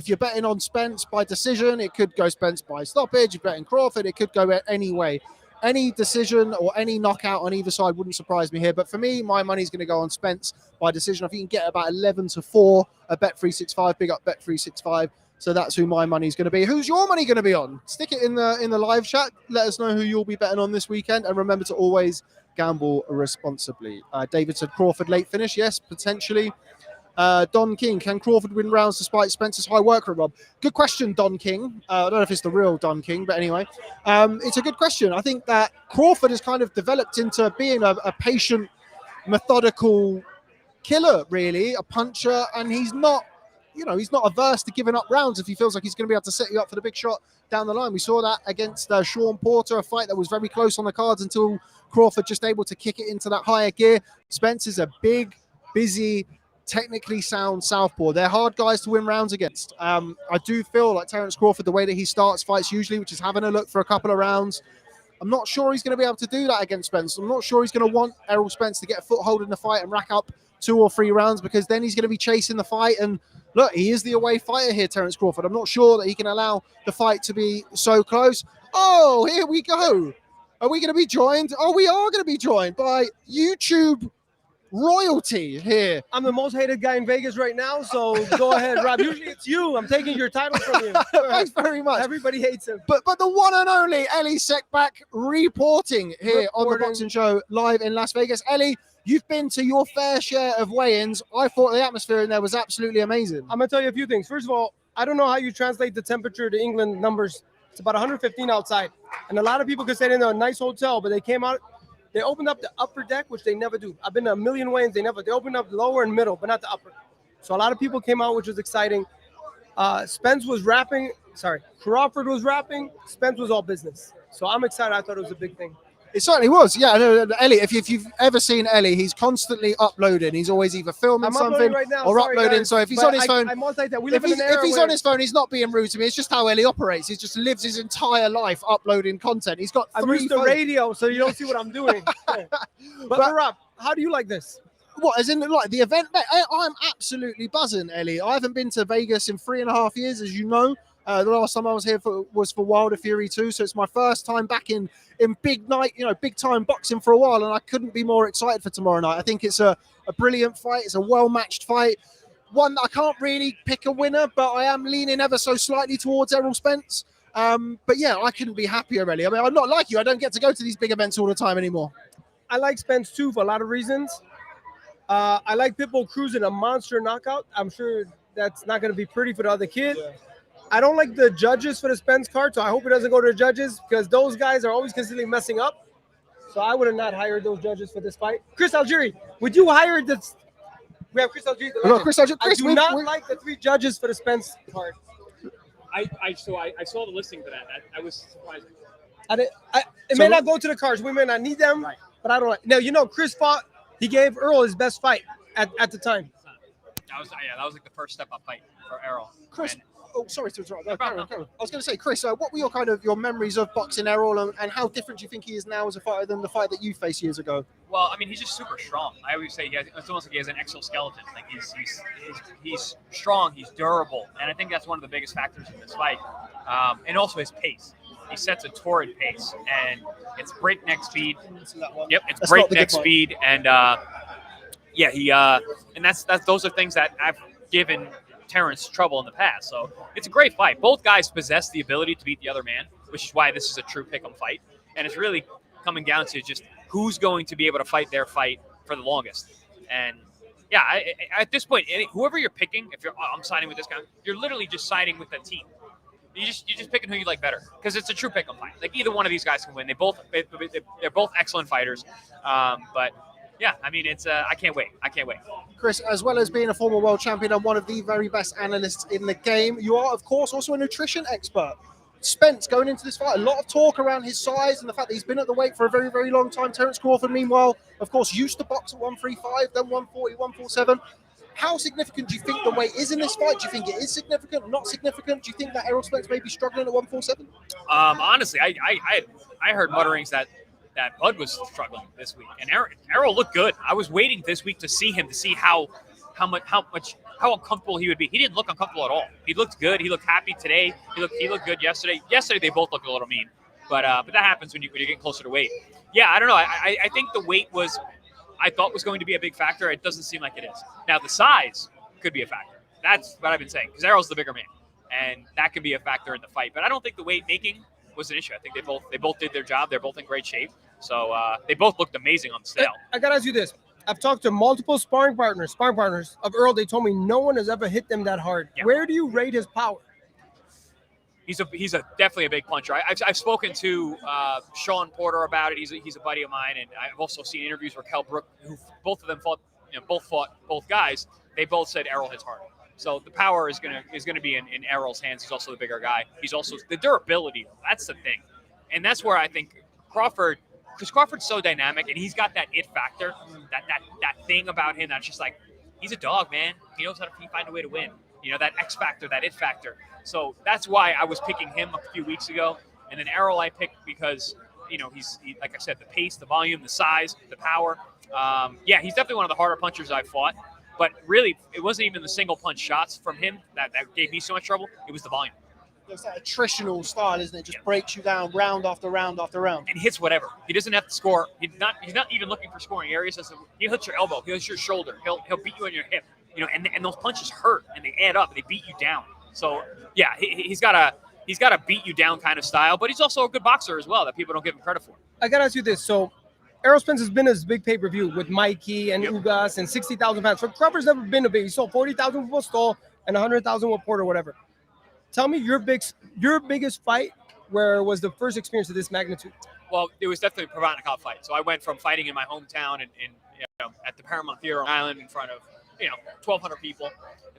you're betting on Spence by decision, it could go Spence by stoppage. You're betting Crawford, it could go any way. Any decision or any knockout on either side wouldn't surprise me here. But for me, my money's going to go on Spence by decision. I think you can get about 11-4 at Bet365. Big up Bet365. So that's who my money's going to be. Who's your money going to be on? Stick it in the live chat. Let us know who you'll be betting on this weekend. And remember to always gamble responsibly. David said Crawford late finish. Yes, potentially. Don King, can Crawford win rounds despite Spence's high work rate, Rob? Good question, Don King. I don't know if it's the real Don King, but anyway, it's a good question. I think that Crawford has kind of developed into being a patient, methodical killer, really, a puncher, and he's not averse to giving up rounds if he feels like he's going to be able to set you up for the big shot down the line. We saw that against Sean Porter, a fight that was very close on the cards until Crawford just able to kick it into that higher gear. Spence is a big, busy, technically sound southpaw. They're hard guys to win rounds against. I do feel like Terence Crawford, the way that he starts fights usually, which is having a look for a couple of rounds, I'm not sure he's going to be able to do that against Spence. I'm not sure he's going to want Errol Spence to get a foothold in the fight and rack up 2 or 3 rounds because then he's going to be chasing the fight. And look, he is the away fighter here, Terence Crawford. I'm not sure that he can allow the fight to be so close. Oh, here we go. Are we going to be joined? Oh, we are going to be joined by YouTube royalty here. I'm the most hated guy in Vegas right now, so go ahead, Rob. Usually it's you. I'm taking your title from you. Thanks very much. Everybody hates him. But the one and only Elie Seckbach reporting here on the Reporting. Boxing Show live in Las Vegas. Elie, you've been to your fair share of weigh-ins. I thought the atmosphere in there was absolutely amazing. I'm gonna tell you a few things. First of all, I don't know how you translate the temperature to England numbers. It's about 115 outside, and a lot of people could say they're in a nice hotel, but they came out. They opened up the upper deck, which they never do. I've been to a million weigh-ins. They opened up lower and middle, but not the upper. So a lot of people came out, which was exciting. Spence was rapping. Crawford was rapping. Spence was all business. So I'm excited. I thought it was a big thing. It certainly was. Yeah, no, Elie, if you've ever seen Elie, he's constantly uploading. He's always either filming I'm something uploading right now. or Sorry, uploading. guys, So if he's but on his phone, I must like that. We if live in an era he's where on his phone, he's not being rude to me. It's just how Elie operates. He just lives his entire life uploading content. He's got I'm three used to phones. radio, so you don't see what I'm doing. but Rob, how do you like this? What, as in like the event? I'm absolutely buzzing, Elie. I haven't been to Vegas in 3.5 years, as you know. The last time I was here was for Wilder Fury 2, so it's my first time back in big night, big time boxing for a while, and I couldn't be more excited for tomorrow night. I think it's a brilliant fight. It's a well-matched fight. One that I can't really pick a winner, but I am leaning ever so slightly towards Errol Spence. But yeah, I couldn't be happier, really. I mean, I'm not like you. I don't get to go to these big events all the time anymore. I like Spence too for a lot of reasons. I like Pitbull Cruz in a monster knockout. I'm sure that's not going to be pretty for the other kid. Yeah. I don't like the judges for the Spence card, so I hope it doesn't go to the judges because those guys are always consistently messing up. So I would have not hired those judges for this fight. Chris Algieri, would you hire this? We have Chris Algieri. I do not like the 3 judges for the Spence card. I saw the listing for that. I was surprised. It may not go to the cards. We may not need them, right. But I don't like. Now, Chris fought. He gave Errol his best fight at the time. That was like the first step up fight for Errol. Chris. Sorry to interrupt. Carry on. I was going to say, Chris, what were your memories of boxing Errol, and how different do you think he is now as a fighter than the fight that you faced years ago? Well, I mean, he's just super strong. I always say it's almost like he has an exoskeleton. Like he's strong, he's durable, and I think that's one of the biggest factors in this fight. And also his pace. He sets a torrid pace, and it's breakneck speed. Yep, it's breakneck speed, and and that's those are things that I've given Terence trouble in the past. So it's a great fight. Both guys possess the ability to beat the other man, which is why this is a true pick'em fight. And it's really coming down to just who's going to be able to fight their fight for the longest. And yeah, at this point, whoever you're picking, I'm siding with this guy, you're literally just siding with the team. You're just picking who you like better because it's a true pick'em fight. Like either one of these guys can win. They're both excellent fighters. But yeah, I mean, it's I can't wait. Chris, as well as being a former world champion and one of the very best analysts in the game, you are, of course, also a nutrition expert. Spence, going into this fight, a lot of talk around his size and the fact that he's been at the weight for a very, very long time. Terence Crawford, meanwhile, of course, used to box at 135, then 140, 147. How significant do you think the weight is in this fight? Do you think it is significant, not significant? Do you think that Errol Spence may be struggling at 147? Honestly, I heard mutterings that Bud was struggling this week, and Errol looked good. I was waiting this week to see him, to see how uncomfortable he would be. He didn't look uncomfortable at all. He looked good. He looked happy today. He looked good yesterday. Yesterday they both looked a little mean, but that happens when you're getting closer to weight. Yeah, I don't know. I think the weight I thought was going to be a big factor. It doesn't seem like it is. Now the size could be a factor. That's what I've been saying because Errol's the bigger man, and that could be a factor in the fight. But I don't think the weight making was an issue. I think they both did their job. They're both in great shape. So they both looked amazing on the scale. I gotta ask you this. I've talked to multiple sparring partners of Errol. They told me no one has ever hit them that hard. Yeah. Where do you rate his power? He's definitely a big puncher. I've spoken to Sean Porter about it. He's a buddy of mine, and I've also seen interviews where Kell Brook, who both of them fought both guys. They both said Errol hits hard. So the power is gonna be in Errol's hands. He's also the bigger guy. He's also the durability. That's the thing, and that's where I think because Crawford's so dynamic and he's got that it factor, that thing about him that's just like he's a dog, man. He knows how to find a way to win. That X factor, that it factor. So that's why I was picking him a few weeks ago, and then Errol I picked because he's like I said, the pace, the volume, the size, the power. He's definitely one of the harder punchers I've fought. But really, it wasn't even the single punch shots from him that gave me so much trouble. It was the volume. It's that attritional style, isn't it? Just breaks you down round after round after round. And hits whatever. He doesn't have to score. He's not even looking for scoring areas. He'll hit your elbow. He'll hit your shoulder. He'll beat you on your hip. And those punches hurt and they add up and they beat you down. So yeah, he's got a beat you down kind of style, but he's also a good boxer as well that people don't give him credit for. I gotta ask you this. So Errol Spence has been his big pay-per-view with Mikey and Ugas and 60,000 fans. So Crawford's never been a big. He sold 40,000 with Stoll and 100,000 with Porter, whatever. Tell me your biggest fight where was the first experience of this magnitude? Well, it was definitely a Provodnikov fight. So I went from fighting in my hometown and at the Paramount Theater on Island in front of 1,200 people.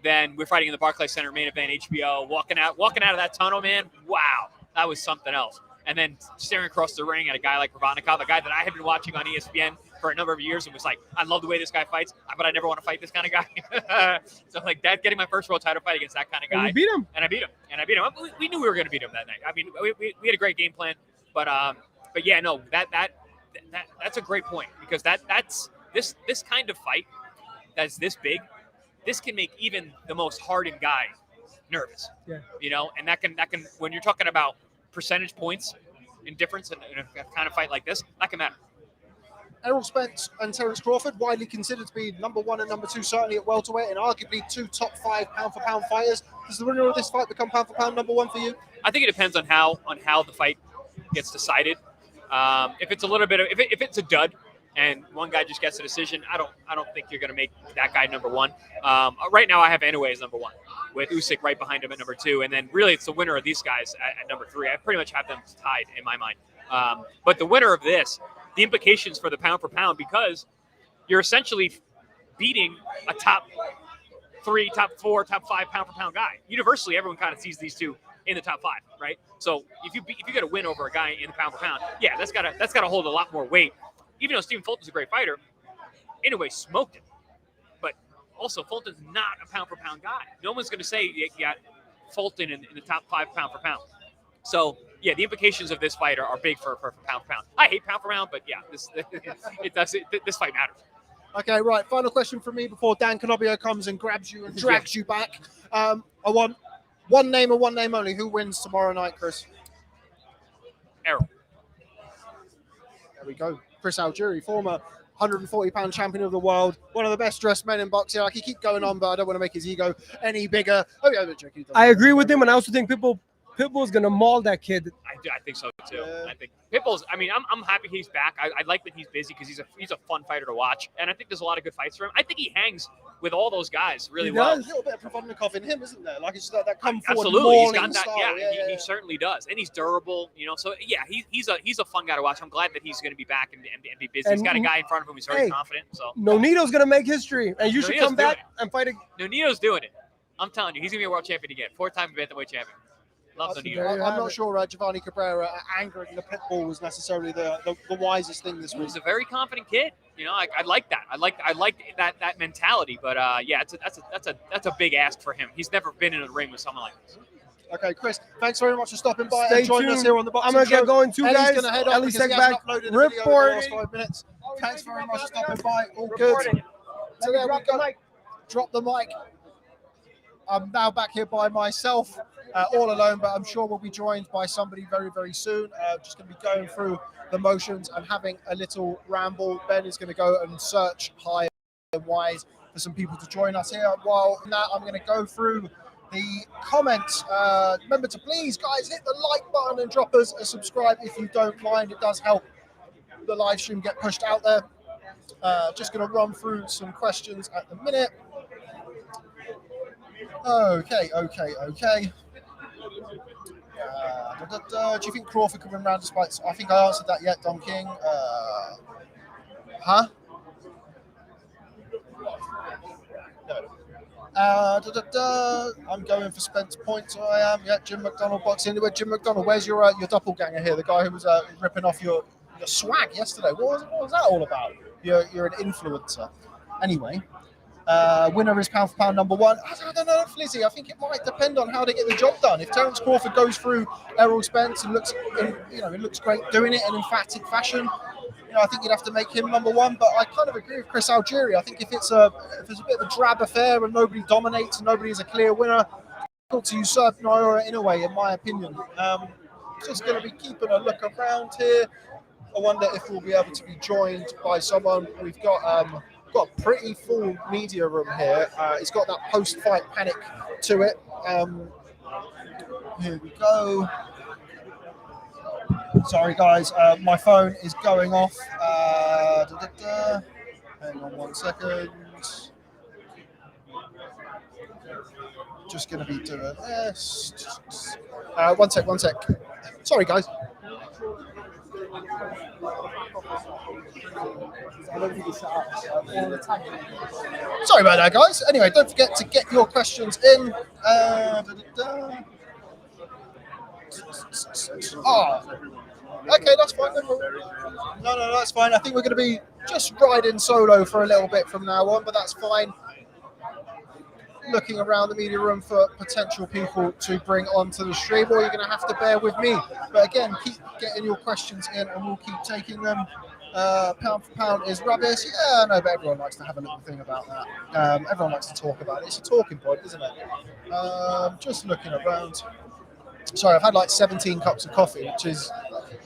Then we're fighting in the Barclays Center, main event, HBO. Walking out of that tunnel, man, wow, that was something else. And then staring across the ring at a guy like Provodnikov, a guy that I had been watching on ESPN for a number of years and was like, I love the way this guy fights, but I never want to fight this kind of guy. So like that, getting my first world title fight against that kind of guy. And you beat him. And I beat him. We knew we were going to beat him that night. I mean, we had a great game plan, but yeah, no, that's a great point because that's this kind of fight that's this big. This can make even the most hardened guy nervous. Yeah. And that can when you're talking about percentage points in difference in a kind of fight like this, that can matter. Errol Spence and Terence Crawford, widely considered to be number 1 and number 2, certainly at welterweight, and arguably 2 top 5 pound-for-pound fighters. Does the winner of this fight become pound-for-pound number 1 for you? I think it depends on how the fight gets decided. If it's a little bit of if it's a dud and one guy just gets a decision, I don't think you're going to make that guy number 1. Right now, I have Inoue as number 1, with Usyk right behind him at number 2, and then really it's the winner of these guys at number 3. I pretty much have them tied in my mind. But the winner of this, the implications for the pound for pound, because you're essentially beating a top 3, top 4, top 5 pound for pound guy. Universally, everyone kind of sees these two in the top 5, right? So if you get a win over a guy in the pound for pound, yeah, that's gotta hold a lot more weight. Even though Stephen Fulton's a great fighter, Inoue smoked him. But also, Fulton's not a pound for pound guy. No one's going to say you got Fulton in the top 5 pound for pound. So yeah, the implications of this fight are big for pound for pound. I hate pound for pound, but yeah, this fight matters. Okay, right. Final question from me before Dan Canobbio comes and grabs you and drags you back. I want one name and one name only. Who wins tomorrow night, Chris? Errol. There we go. Chris Algieri, former 140-pound champion of the world, one of the best dressed men in boxing. I could keep going on, but I don't want to make his ego any bigger. Oh yeah, I agree with him, and I also think Pitbull's gonna maul that kid. I think so too. Yeah. I think Pitbull's. I mean, I'm happy he's back. I like that he's busy because he's a fun fighter to watch, and I think there's a lot of good fights for him. I think he hangs with all those guys really well. There's a little bit of Provodnikov in him, isn't there? Like it's just that come forward absolutely. He's got that. Style. Yeah, he certainly does, and he's durable. So yeah, he's a fun guy to watch. I'm glad that he's going to be back and be busy. He's got a guy in front of him who's very confident. So Nonito's gonna make history, and you should come back and fight. Nonito's doing it. I'm telling you, he's gonna be a world champion again, 4-time bantamweight champion. I'm not sure Giovanni Cabrera angering the Pitbull was necessarily the wisest thing this week. He's a very confident kid. I like that. I like that mentality. But yeah, that's a big ask for him. He's never been in a ring with someone like this. Okay, Chris, thanks very much for stopping by and joining us here on the Boxing I'm gonna Show. get going too, guys. Gonna head Elie Seckbach, reporting. 5 minutes. Thanks very much for stopping by. All good. So there we go. Drop the mic. I'm now back here by myself, all alone, but I'm sure we'll be joined by somebody very, very soon. Just going to be going through the motions and having a little ramble. Ben is going to go and search high and wide for some people to join us here. While now I'm going to go through the comments. Remember to please, guys, hit the like button and drop us a subscribe if you don't mind. It does help the live stream get pushed out there. Just going to run through some questions at the minute. Okay. Do you think Crawford could win round despite? I think I answered that yet, Don King. I'm going for Spence points. I am. Yeah, Jim McDonald boxing anywhere. Jim McDonald, where's your doppelganger here? The guy who was ripping off your swag yesterday. What was that all about? You're an influencer. Anyway. Winner is pound for pound number 1. I don't know, Flizzy. I think it might depend on how they get the job done. If Terence Crawford goes through Errol Spence and looks great doing it in emphatic fashion, I think you'd have to make him number 1. But I kind of agree with Chris Algieri. I think if it's a bit of a drab affair and nobody dominates and nobody is a clear winner, to usurp Naira in a way, in my opinion. Just going to be keeping a look around here. I wonder if we'll be able to be joined by someone. We've got a pretty full media room here. It's got that post-fight panic to it. Here we go. Sorry, guys. My phone is going off. Hang on 1 second. Just going to be doing this. 1 sec. Sorry, guys. Sorry about that, guys. Anyway, don't forget to get your questions in. Okay, that's fine. No, that's fine. I think we're going to be just riding solo for a little bit from now on, but that's fine. Looking around the media room for potential people to bring onto the stream, or you're going to have to bear with me. But again, keep getting your questions in and we'll keep taking them. Pound for pound is rubbish. Yeah, I know, but everyone likes to have a little thing about that. Everyone likes to talk about it. It's a talking point, isn't it? Just looking around. Sorry, I've had like 17 cups of coffee, which is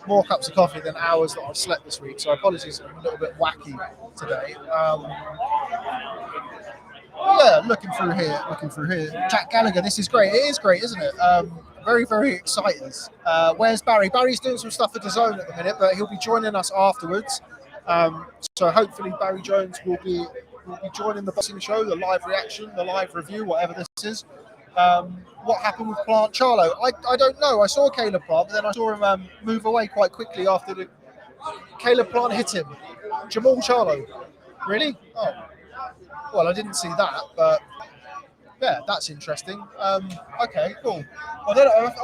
more cups of coffee than hours that I've slept this week. So apologies, I'm a little bit wacky today. Yeah, looking through here. Jack Gallagher, this is great. It is great, isn't it? Very, very excited. Where's Barry? Barry's doing some stuff for DAZN at the minute, but he'll be joining us afterwards. So hopefully Barry Jones will be joining the boxing show, the live reaction, the live review, whatever this is. What happened with Plant Charlo? I don't know. I saw Caleb Plant, but then I saw him move away quite quickly after Caleb Plant hit him. Jamal Charlo. Really? Oh. Well, I didn't see that, but yeah, that's interesting. Okay, cool. I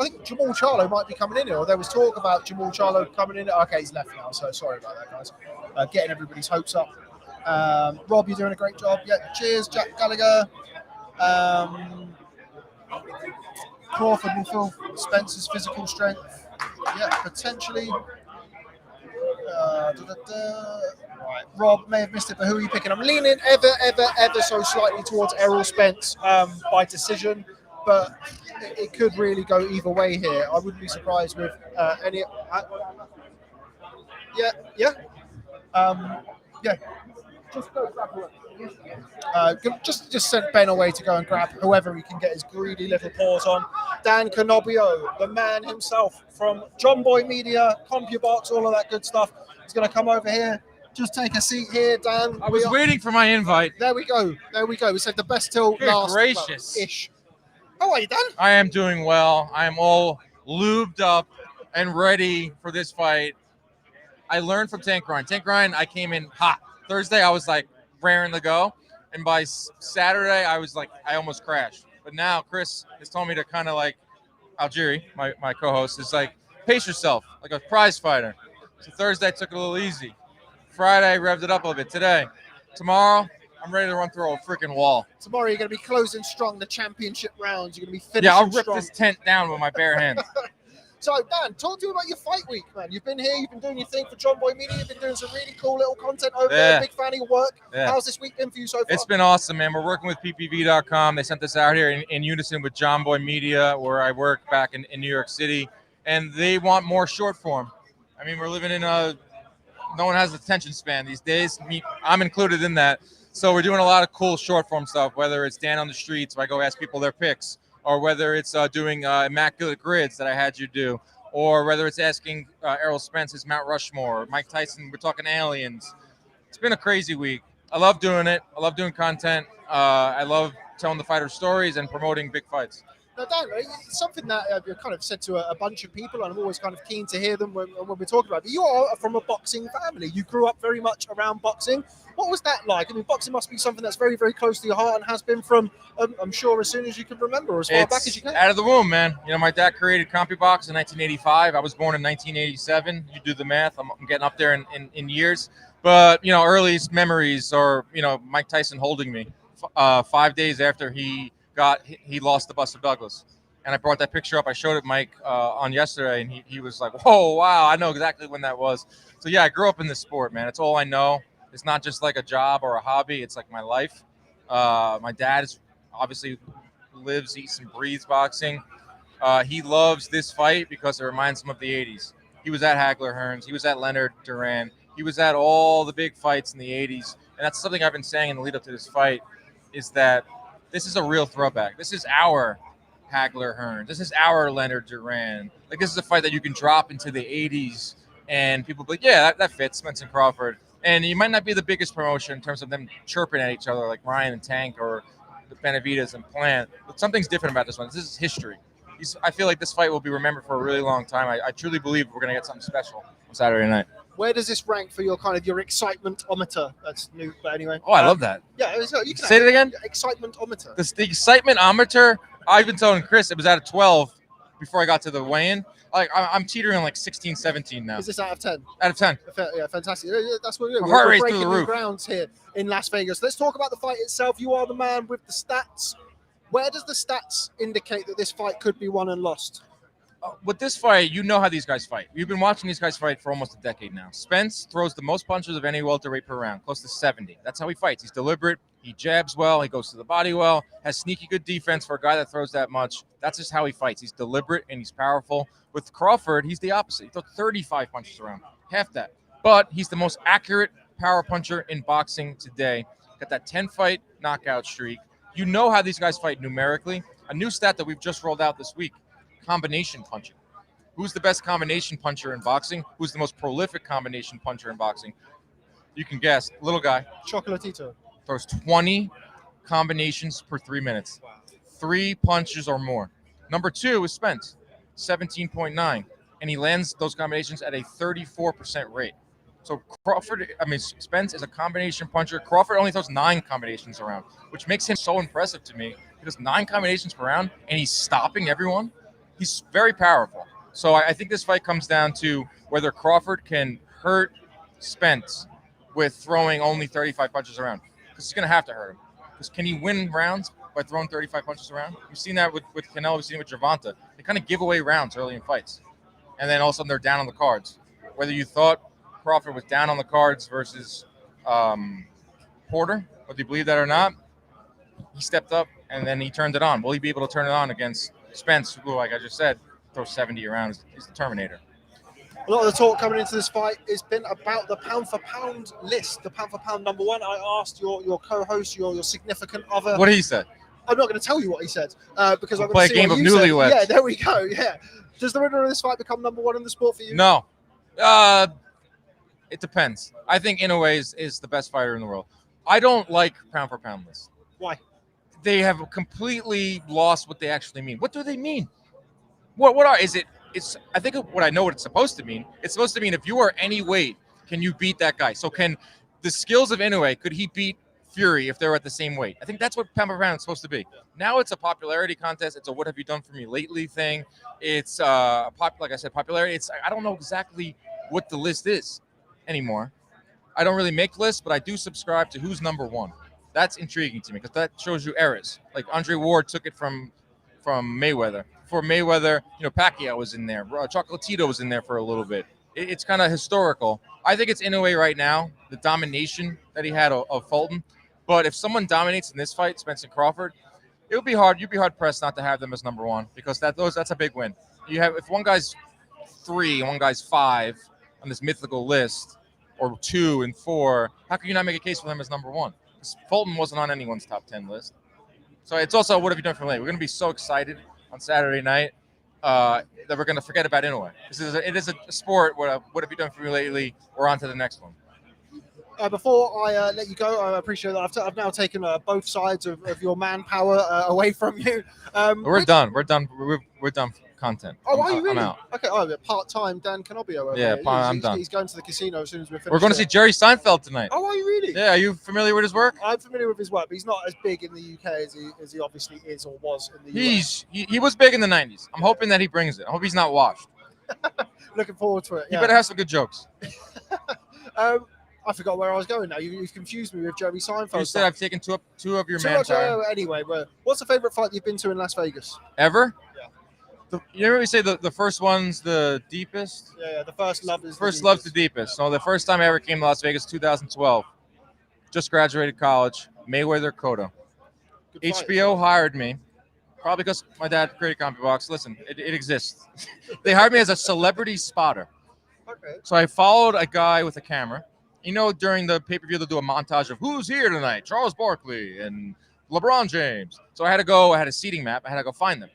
think Jamal Charlo might be coming in here, or there was talk about Jamal Charlo coming in. Okay, he's left now, so sorry about that, guys. Getting everybody's hopes up. Rob, you're doing a great job. Yeah, cheers, Jack Gallagher. Crawford will feel Spence's physical strength. Yeah, potentially. Right. Rob may have missed it, but who are you picking? I'm leaning ever so slightly towards Errol Spence by decision, but it could really go either way here. I wouldn't be surprised with any. Yeah. Just go grab one. Just sent Ben away to go and grab whoever he can get his greedy little paws on. Dan Canobbio, the man himself from John Boy Media, CompuBox, all of that good stuff. He's going to come over here. Just take a seat here, Dan. I was waiting for my invite. There we go. We said the best till Good last. gracious. Ish. How are you, Dan? I am doing well. I am all lubed up and ready for this fight. I learned from Tank Grind. I came in hot. Thursday, I was like raring to go. And by Saturday, I was like, I almost crashed. But now Chris has told me to kind of like, Algieri, my co-host, is like, pace yourself like a prize fighter. So Thursday, I took it a little easy. Friday, revved it up a little bit. Today, tomorrow, I'm ready to run through a freaking wall. Tomorrow, you're going to be closing strong the championship rounds. You're going to be finishing Yeah, I'll rip strong. this tent down with my bare hands. So, Dan, talk to me about your fight week, man. You've been here, you've been doing your thing for John Boy Media, you've been doing some really cool little content over there. Big fan of your work. Yeah. How's this week been for you so far? It's been awesome, man. We're working with PPV.com. They sent this out here in unison with John Boy Media, where I work back in New York City, and they want more short form. I mean, we're living in no one has attention span these days. I'm included in that. So we're doing a lot of cool short form stuff, whether it's Dan on the streets, where I go ask people their picks, or whether it's doing immaculate grids that I had you do, or whether it's asking Errol Spence his Mount Rushmore, Mike Tyson, we're talking aliens. It's been a crazy week. I love doing it. I love doing content. I love telling the fighter stories and promoting big fights. Now, Dan, it's something that you've kind of said to a bunch of people, and I'm always kind of keen to hear them when we're talking about it. But you are from a boxing family. You grew up very much around boxing. What was that like? I mean, boxing must be something that's very, very close to your heart and has been from, I'm sure, as soon as you can remember, as far back as you can. Out of the womb, man. You know, my dad created CompuBox in 1985. I was born in 1987. You do the math. I'm getting up there in years. But, you know, earliest memories are, you know, Mike Tyson holding me 5 days after he lost to Buster Douglas. And I brought that picture up. I showed it Mike on yesterday, and he was like, whoa, wow, I know exactly when that was. So, yeah, I grew up in this sport, man. It's all I know. It's not just like a job or a hobby. It's like my life. My dad is obviously lives, eats, and breathes boxing. He loves this fight because it reminds him of the 80s. He was at Hagler Hearns. He was at Leonard Duran. He was at all the big fights in the 80s. And that's something I've been saying in the lead up to this fight, is that this is a real throwback. This is our Hagler Hearns. This is our Leonard Duran. Like, this is a fight that you can drop into the 80s and people be like, yeah, that fits, Spence-Crawford. And it might not be the biggest promotion in terms of them chirping at each other like Ryan and Tank or the Benavidez and Plant. But something's different about this one. This is history. I feel like this fight will be remembered for a really long time. I truly believe we're going to get something special on Saturday night. Where does this rank for your your excitement-ometer? That's new, but anyway. Oh, I love that. Yeah, you can say it again. Excitement-ometer. The excitement-ometer. I've been telling Chris it was at a 12 before I got to the weigh-in. Like, I'm teetering on like 16, 17 now. Is this out of 10? Out of 10. Yeah, fantastic. That's what we're doing. Heart We're rate's breaking through the new roof. grounds here in Las Vegas. Let's talk about the fight itself. You are the man with the stats. Where does the stats indicate that this fight could be won and lost? With this fight, you know how these guys fight. We've been watching these guys fight for almost a decade now. Spence throws the most punches of any welterweight per round, close to 70. That's how he fights. He's deliberate. He jabs well. He goes to the body well. Has sneaky good defense for a guy that throws that much. That's just how he fights. He's deliberate and he's powerful. With Crawford, he's the opposite. He throws 35 punches around, half that. But he's the most accurate power puncher in boxing today. Got that 10-fight knockout streak. You know how these guys fight numerically. A new stat that we've just rolled out this week, combination punching. Who's the best combination puncher in boxing? Who's the most prolific combination puncher in boxing? You can guess. Little guy. Chocolatito. Throws 20 combinations per 3 minutes. 3 punches or more. Number 2 is Spence, 17.9. And he lands those combinations at a 34% rate. So Spence is a combination puncher. Crawford only throws 9 combinations around, which makes him so impressive to me. He does 9 combinations per round, and he's stopping everyone. He's very powerful. So I think this fight comes down to whether Crawford can hurt Spence with throwing only 35 punches around, because he's going to have to hurt him. Because can he win rounds by throwing 35 punches around? We've seen that with Canelo. We've seen it with Gervonta. They kind of give away rounds early in fights, and then all of a sudden they're down on the cards. Whether you thought Crawford was down on the cards versus Porter, whether you believe that or not, he stepped up and then he turned it on. Will he be able to turn it on against Spence, who, like I just said, throws 70 around? He's the Terminator. A lot of the talk coming into this fight has been about the pound-for-pound list, the pound-for-pound number one. I asked your co-host, your significant other. What did he say? I'm not going to tell you what he said because I'm play going to a game of newlyweds. Yeah, there we go. Yeah. Does the winner of this fight become number one in the sport for you? No. It depends. I think Inoue is the best fighter in the world. I don't like pound-for-pound lists. Why? They have completely lost what they actually mean. What do they mean? I think what I know what it's supposed to mean. It's supposed to mean if you are any weight, can you beat that guy? So can the skills of Inoue, could he beat Fury if they're at the same weight? I think that's what pound for pound is supposed to be. Now it's a popularity contest. It's a what have you done for me lately thing. It's like I said, popularity. I don't know exactly what the list is anymore. I don't really make lists, but I do subscribe to who's number one. That's intriguing to me because that shows you eras. Like Andre Ward took it from Mayweather. For Mayweather, Pacquiao was in there. Chocolatito was in there for a little bit. It's kind of historical. I think it's Inoue right now, the domination that he had of Fulton. But if someone dominates in this fight, Spence-Crawford, it would be hard. You'd be hard pressed not to have them as number one because that's a big win. If one guy's 3 and one guy's 5 on this mythical list, or 2 and 4, how can you not make a case for them as number one? Because Fulton wasn't on anyone's top 10 list. So it's also what have you done for me? We're going to be so excited on Saturday night that we're going to forget about Inoue. It is a sport. What have you done for me lately? We're on to the next one. Before I let you go, I appreciate that I've now taken both sides of your manpower away from you. We're done. We're done. We're done. Content. Oh, are you really? I'm out. Okay. Oh, part-time Dan Canobbio. I'm done. He's going to the casino as soon as we're finished. We're going to see Jerry Seinfeld tonight. Oh, are you really? Yeah. Are you familiar with his work? I'm familiar with his work, but he's not as big in the UK as he obviously is or was in the US. He was big in the 90s. I'm hoping that he brings it. I hope he's not washed. Looking forward to it. You better have some good jokes. I forgot where I was going now. You've confused me with Jerry Seinfeld. You said I've taken two of your manpower. Anyway, what's the favorite fight you've been to in Las Vegas? Ever? Yeah. You know what we say the first one's the deepest? Yeah, the first love is the deepest. So the first time I ever came to Las Vegas, 2012. Just graduated college. Mayweather Cotto. HBO hired me Probably because my dad created CompuBox. Listen, it exists. They hired me as a celebrity spotter. Okay. So I followed a guy with a camera. You know, during the pay-per-view, they'll do a montage of who's here tonight, Charles Barkley and LeBron James. So I had a seating map. I had to go find them.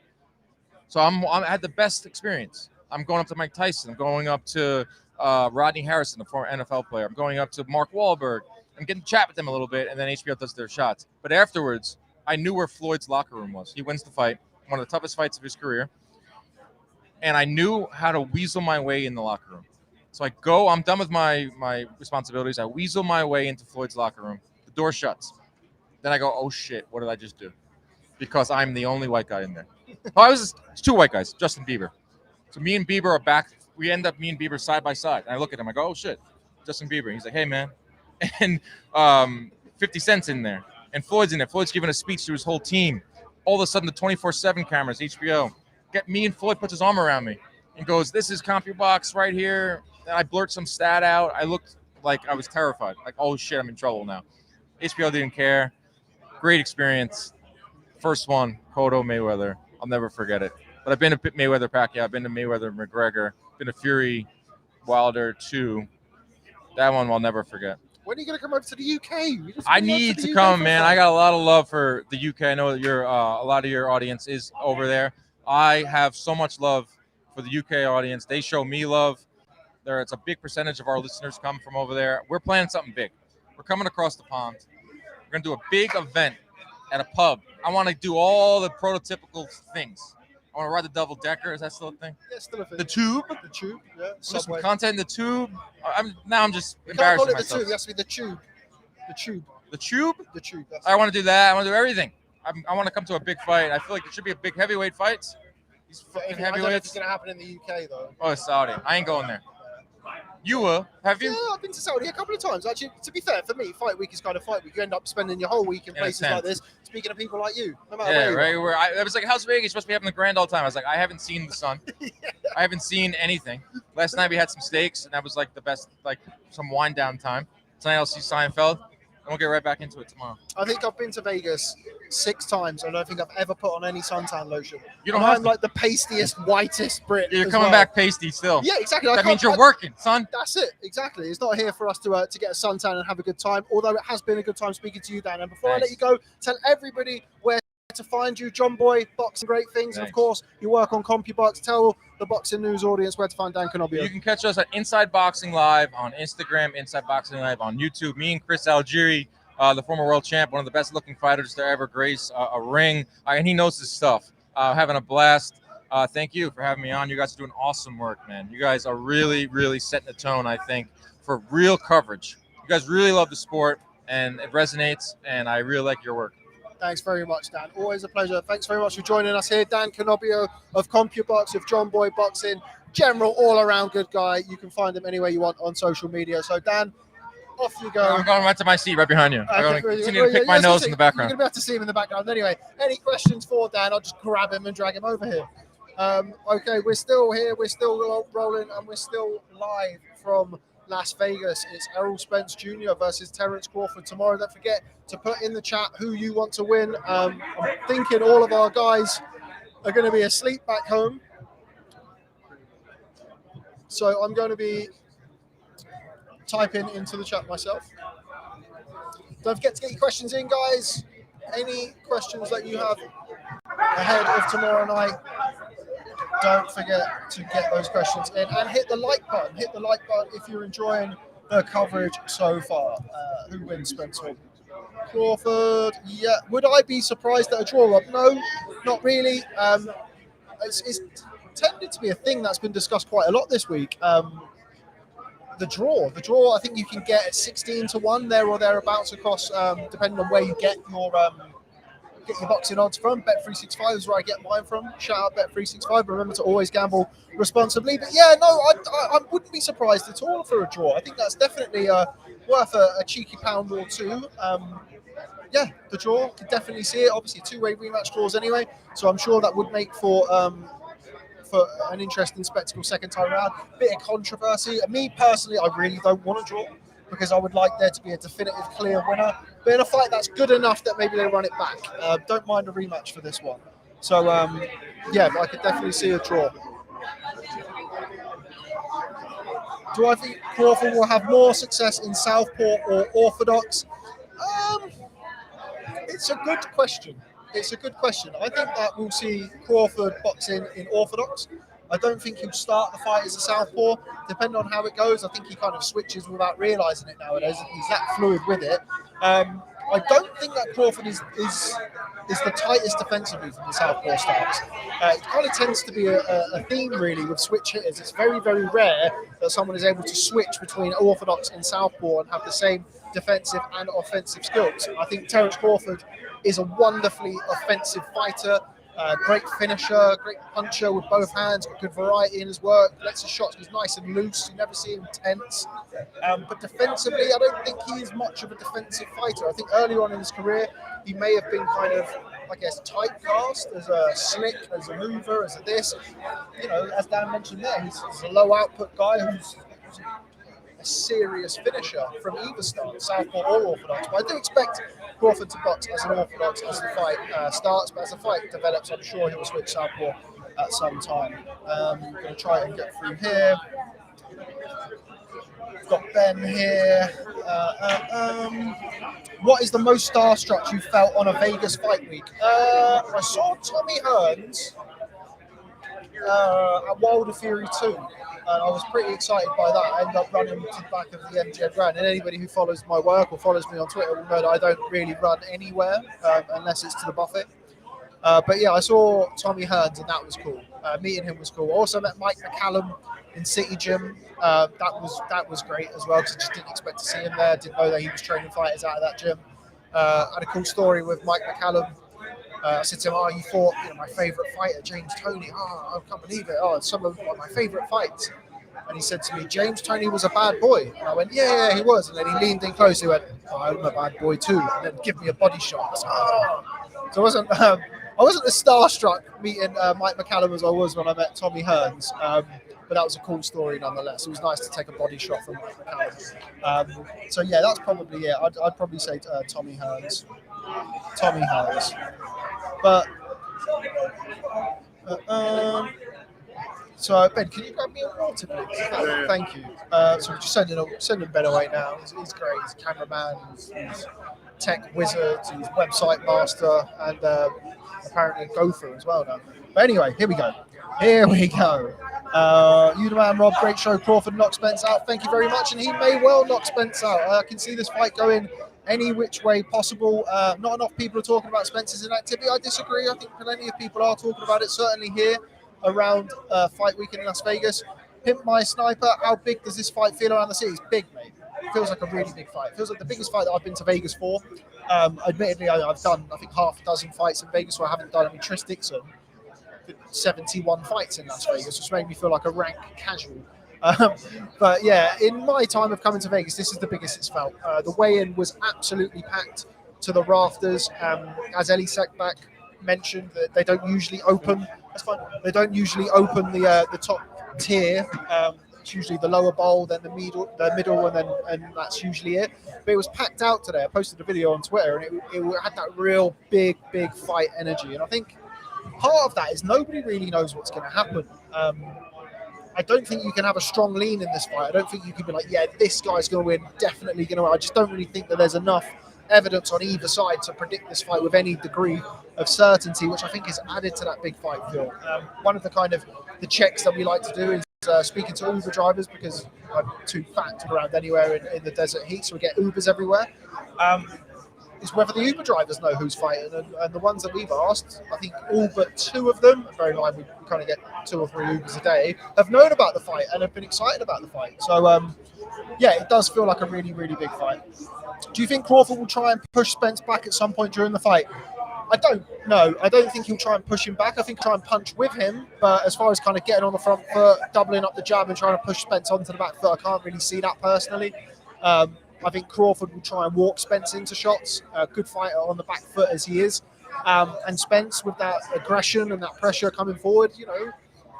So I had the best experience. I'm going up to Mike Tyson. I'm going up to Rodney Harrison, the former NFL player. I'm going up to Mark Wahlberg. I'm getting to chat with them a little bit, and then HBO does their shots. But afterwards, I knew where Floyd's locker room was. He wins the fight, one of the toughest fights of his career. And I knew how to weasel my way in the locker room. So I'm done with my responsibilities. I weasel my way into Floyd's locker room. The door shuts. Then I go, oh shit, what did I just do? Because I'm the only white guy in there. Oh, it's 2 white guys, Justin Bieber. So me and Bieber are back. Me and Bieber side by side. And I look at him, I go, oh shit, Justin Bieber. He's like, hey man. And 50 Cent's in there. And Floyd's in there. Floyd's giving a speech to his whole team. All of a sudden, the 24/7 cameras, HBO, get me, and Floyd puts his arm around me and goes, this is CompuBox right here. And I blurt some stat out. I looked like I was terrified. Like, oh shit, I'm in trouble now. HBO didn't care. Great experience. First one, Cotto Mayweather. I'll never forget it. But I've been to Mayweather Pacquiao. I've been to Mayweather McGregor. Been to Fury Wilder 2. That one I'll never forget. When are you going to come over to the UK? I need to come, man. I got a lot of love for the UK. I know that a lot of your audience is over there. I have so much love for the UK audience. They show me love. It's a big percentage of our listeners come from over there. We're planning something big. We're coming across the pond. We're going to do a big event at a pub. I want to do all the prototypical things. I want to ride the double decker. Is that still a thing? Yeah, still a thing. The tube. The tube. Yeah. Some content in the tube. I'm just You can't embarrassing call it the myself. tube. It has to be the tube. The tube. The tube. The tube. I want to do that. I want to do everything. I want to come to a big fight. I feel like it should be a big heavyweight fight. These fucking I don't know if heavyweights. it's going to happen in the UK though. Oh, it's Saudi. I ain't going there. You will? Have you? Yeah, I've been to Saudi a couple of times. Actually, to be fair, for me, fight week is kind of fight week. You end up spending your whole week in In a places tent. like this, speaking to people like you, no matter Yeah, where you are. right. I was like, how's Vegas? You're supposed to be having the grand all the time. I was like, I haven't seen the sun. I haven't seen anything. Last night we had some steaks, and that was like the best, like some wind down time. Tonight I'll see Seinfeld, and we'll get right back into it tomorrow. I think I've been to Vegas 6 times. I don't think I've ever put on any suntan lotion. You don't And have I'm to. like the pastiest, whitest Brit. You're as coming well. back pasty still. Yeah, exactly. That means you're working, son. That's it, exactly. It's not here for us to get a suntan and have a good time, although it has been a good time speaking to you, Dan. And before I let you go, tell everybody where to find you. John Boy, Boxing Great Things. And of course, you work on CompuBox. Tell the Boxing News audience where to find Dan Canobbio. You can catch us at Inside Boxing Live on Instagram, Inside Boxing Live on YouTube. Me and Chris Algieri, the former world champ, one of the best looking fighters to ever grace a ring. And he knows his stuff. Having a blast. Thank you for having me on. You guys are doing awesome work, man. You guys are really, really setting the tone, I think, for real coverage. You guys really love the sport, and it resonates, and I really like your work. Thanks very much, Dan. Always a pleasure. Thanks very much for joining us here. Dan Canobbio of CompuBox, of John Boy Boxing. General, all-around good guy. You can find him anywhere you want on social media. So, Dan, off you go. I'm going right to my seat right behind you. I'm going to continue to pick my nose in the You're background. going to be able to see him in the background. Anyway, any questions for Dan? I'll just grab him and drag him over here. Okay, we're still here. We're still rolling, and we're still live from Las Vegas. It's Errol Spence Jr. versus Terence Crawford tomorrow. Don't forget to put in the chat who you want to win. I'm thinking all of our guys are going to be asleep back home. So I'm going to be typing into the chat myself. Don't forget to get your questions in, guys. Any questions that you have ahead of tomorrow night, don't forget to get those questions in and hit the like button. Hit the like button if you're enjoying the coverage so far. Who wins, Spencer? Crawford. Yeah. Would I be surprised at a draw, Rob? No, not really. It's tended to be a thing that's been discussed quite a lot this week. The draw, I think you can get 16-1 there or thereabouts across, depending on where you get your boxing odds from. Bet365 is where I get mine from. Shout out Bet365. Remember to always gamble responsibly. But yeah, no, I wouldn't be surprised at all for a draw. I think that's definitely worth a cheeky pound or two. Yeah, the draw, could definitely see it. Obviously, 2-way rematch draws anyway, so I'm sure that would make for an interesting spectacle second time around. Bit of controversy. Me personally, I really don't want to draw because I would like there to be a definitive clear winner. But in a fight that's good enough that maybe they run it back. Don't mind a rematch for this one. So, yeah, I could definitely see a draw. Do I think Crawford will have more success in southpaw or orthodox? It's a good question. It's a good question. I think that we'll see Crawford boxing in orthodox. I don't think he'll start the fight as a southpaw. Depending on how it goes, I think he kind of switches without realising it nowadays. He's that fluid with it. I don't think that Crawford is the tightest defensively from the southpaw starts. It kind of tends to be a theme really with switch hitters. It's very, very rare that someone is able to switch between orthodox and southpaw and have the same defensive and offensive skills. I think Terence Crawford is a wonderfully offensive fighter. Great finisher, great puncher with both hands, got good variety in his work, lets his shots, he's nice and loose, you never see him tense. But defensively, I don't think he is much of a defensive fighter. I think earlier on in his career, he may have been kind of, I guess, typecast as a slick, as a mover, as a this. You know, as Dan mentioned there, he's a low output guy who's a serious finisher from either start, southpaw or orthodox. But I do expect Crawford to box as an orthodox as the fight starts, but as the fight develops, I'm sure he'll switch southpaw at some time. I'm going to try and get through here. We've got Ben here. What is the most starstruck you felt on a Vegas fight week? I saw Tommy Hearns at Wilder Fury 2. And I was pretty excited by that. I ended up running to the back of the MGM Grand. And anybody who follows my work or follows me on Twitter will know that I don't really run anywhere unless it's to the buffet. But yeah, I saw Tommy Hearns and that was cool. Meeting him was cool. I also met Mike McCallum in City Gym. That was great as well because I just didn't expect to see him there. Didn't know that he was training fighters out of that gym. Had a cool story with Mike McCallum. I said to him, "Oh, you fought, my favourite fighter, James Toney. Oh, I can't believe it. Oh, it's some of my favourite fights." And he said to me, "James Toney was a bad boy." And I went, "Yeah, he was." And then he leaned in close. He went, "Oh, I'm a bad boy too." And then give me a body shot. I was like, "Oh." So I wasn't as starstruck meeting Mike McCallum as I was when I met Tommy Hearns. But that was a cool story nonetheless. It was nice to take a body shot from Mike McCallum. So yeah, that's probably it. I'd probably say Tommy Hearns. Tommy Hearns. But so Ben, can you grab me a water, please? Thank you. So we're just sending Ben away now. He's great. He's a cameraman. He's tech wizard. He's website master, and apparently a gopher as well now. But anyway, here we go. You the man, Rob. Great show. Crawford knocked Spence out. Thank you very much, and he may well knock Spence out. I can see this fight going any which way possible. Not enough people are talking about Spence's inactivity. I disagree. I think plenty of people are talking about it, certainly here around fight weekend in Las Vegas. Pimp My Sniper, how big does this fight feel around the city? It's big, mate. It feels like a really big fight. It feels like the biggest fight that I've been to Vegas for. Admittedly, I've done, I think, half a dozen fights in Vegas, so I haven't done any Tris Dixon. 71 fights in Las Vegas, which made me feel like a rank casual. But yeah, in my time of coming to Vegas, this is the biggest it's felt. The weigh-in was absolutely packed to the rafters. As Elie Seckbach mentioned, that they don't usually open. That's fine. They don't usually open the top tier. It's usually the lower bowl, then the middle, and that's usually it. But it was packed out today. I posted a video on Twitter, and it had that real big fight energy. And I think part of that is nobody really knows what's going to happen. I don't think you can have a strong lean in this fight. I don't think you can be like, yeah, this guy's going to win, definitely going to win. I just don't really think that there's enough evidence on either side to predict this fight with any degree of certainty, which I think is added to that big fight feel. One of the checks that we like to do is speaking to Uber drivers, because I'm too fat to go around anywhere in the desert heat, so we get Ubers everywhere. Is whether the Uber drivers know who's fighting, and the ones that we've asked, I think all but two of them, bear in mind we kind of get 2 or 3 Ubers a day, have known about the fight and have been excited about the fight. So yeah, it does feel like a really big fight. Do you think Crawford will try and push Spence back at some point during the fight? I don't know. I don't think he'll try and push him back. I think he'll try and punch with him, but as far as kind of getting on the front foot, doubling up the jab and trying to push Spence onto the back foot, I can't really see that personally. I think Crawford will try and walk Spence into shots. A good fighter on the back foot as he is. And Spence, with that aggression and that pressure coming forward,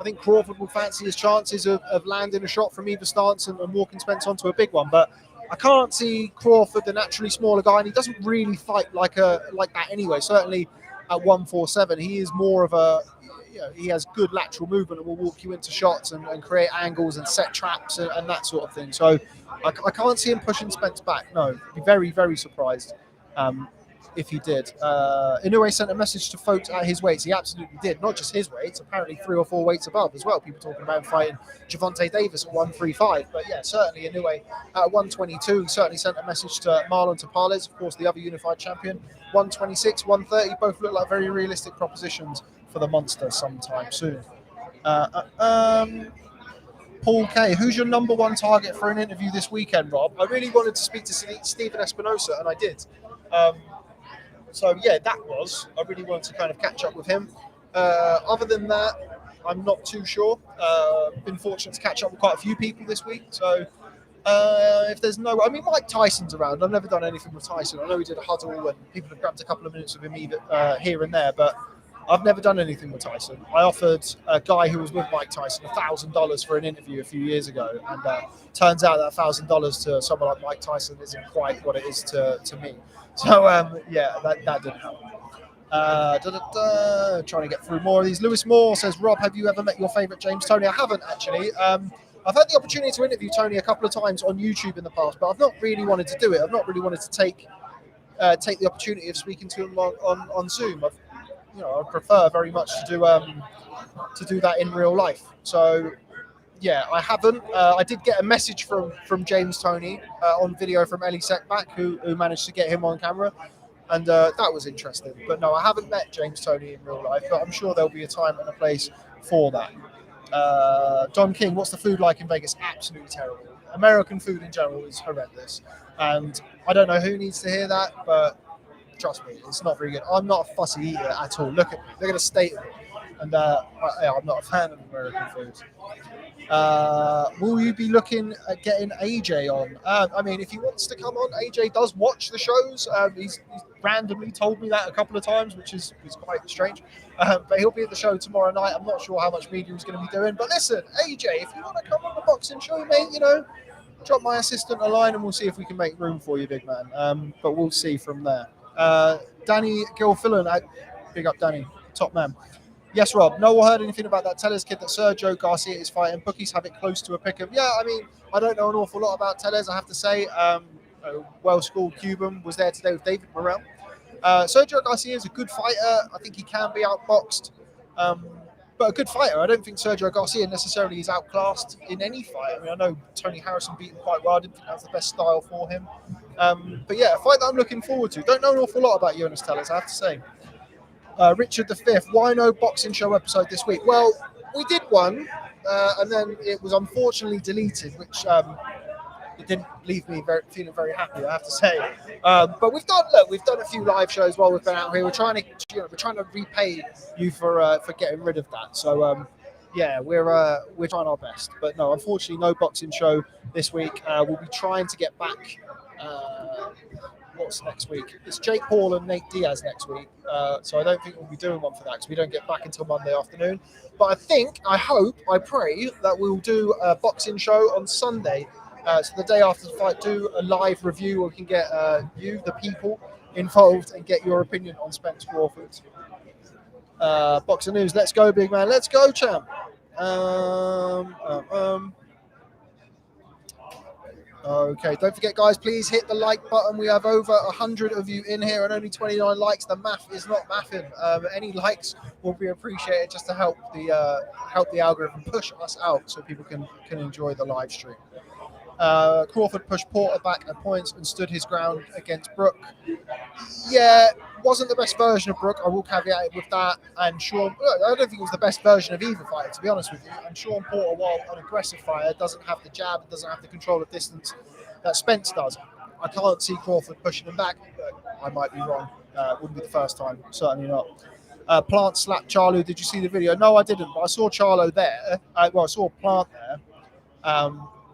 I think Crawford will fancy his chances of landing a shot from either stance and walking Spence onto a big one. But I can't see Crawford, the naturally smaller guy, and he doesn't really fight like that anyway. Certainly at 147. He is more of a, he has good lateral movement and will walk you into shots and create angles and set traps and that sort of thing. So I can't see him pushing Spence back. No, I'd be very, very surprised if he did. Inoue sent a message to folks at his weights. He absolutely did. Not just his weights, apparently 3 or 4 weights above as well. People talking about him fighting Gervonta Davis at 135. But yeah, certainly Inoue at 122. He certainly sent a message to Marlon Tapales, of course, the other unified champion. 126, 130, both look like very realistic propositions for the monster sometime soon. Paul K, who's your number one target for an interview this weekend, Rob? I really wanted to speak to Stephen Espinosa, and I did. So yeah, I really wanted to kind of catch up with him. Other than that, I'm not too sure. Been fortunate to catch up with quite a few people this week. So if there's Mike Tyson's around. I've never done anything with Tyson. I know we did a huddle and people have grabbed a couple of minutes with him here and there, but I've never done anything with Tyson. I offered a guy who was with Mike Tyson $1,000 for an interview a few years ago, and turns out that $1,000 to someone like Mike Tyson isn't quite what it is to me. So that didn't happen. Trying to get through more of these. Lewis Moore says, Rob, have you ever met your favourite James Toney? I haven't actually. I've had the opportunity to interview Toney a couple of times on YouTube in the past, but I've not really wanted to do it. I've not really wanted to take the opportunity of speaking to him on Zoom. I prefer very much to do that in real life. So yeah, I haven't. I did get a message from James Toney on video from Elie Seckbach, who managed to get him on camera, and that was interesting. But no, I haven't met James Toney in real life, but I'm sure there'll be a time and a place for that. Don King, what's the food like in Vegas? Absolutely terrible. American food in general is horrendous, and I don't know who needs to hear that, but trust me, it's not very good. I'm not a fussy eater at all. Look at the state of it. And I'm not a fan of American foods. Will you be looking at getting AJ on? If he wants to come on, AJ does watch the shows. He's randomly told me that a couple of times, which is quite strange. But he'll be at the show tomorrow night. I'm not sure how much media he's going to be doing. But listen, AJ, if you want to come on the boxing show, mate, drop my assistant a line and we'll see if we can make room for you, big man. But we'll see from there. Danny Gilfillan, big up Danny, top man. Yes, Rob, no one heard anything about that Tellez kid that Sergio Garcia is fighting. Bookies have it close to a pick-em. Yeah, I don't know an awful lot about Tellez, I have to say. A well-schooled Cuban was there today with David Morrell. Sergio Garcia is a good fighter. I think he can be outboxed, but a good fighter. I don't think Sergio Garcia necessarily is outclassed in any fight. I know Tony Harrison beat him quite well. I didn't think that was the best style for him. But yeah, a fight that I'm looking forward to. Don't know an awful lot about Jonas Tellez, I have to say. Richard V, why no boxing show episode this week? Well, we did one, and then it was unfortunately deleted, which it didn't leave me feeling very happy, I have to say. But we've done a few live shows while we've been out here. We're trying to repay you for getting rid of that. So yeah, we're trying our best. But no, unfortunately, no boxing show this week. We'll be trying to get back. What's next week? It's Jake Paul and Nate Diaz next week. So I don't think we'll be doing one for that because we don't get back until Monday afternoon. But I hope, I pray that we'll do a boxing show on Sunday. So the day after the fight, do a live review where we can get you, the people, involved and get your opinion on spence-crawford. Boxing News, let's go, big man. Let's go, champ. Okay, don't forget, guys, please hit the like button. We have over 100 of you in here and only 29 likes. The math is not mathing. Any likes will be appreciated just to help the algorithm push us out so people can enjoy the live stream. Crawford pushed Porter back at points and stood his ground against Brook. Yeah, wasn't the best version of Brook. I will caveat it with that. And Sean, I don't think it was the best version of either fighter, to be honest with you. And Sean Porter, while an aggressive fighter, doesn't have the jab, and doesn't have the control of distance that Spence does. I can't see Crawford pushing him back. I might be wrong. Wouldn't be the first time. Certainly not. Plant slapped Charlo. Did you see the video? No, I didn't. But I saw Charlo there. I saw Plant there.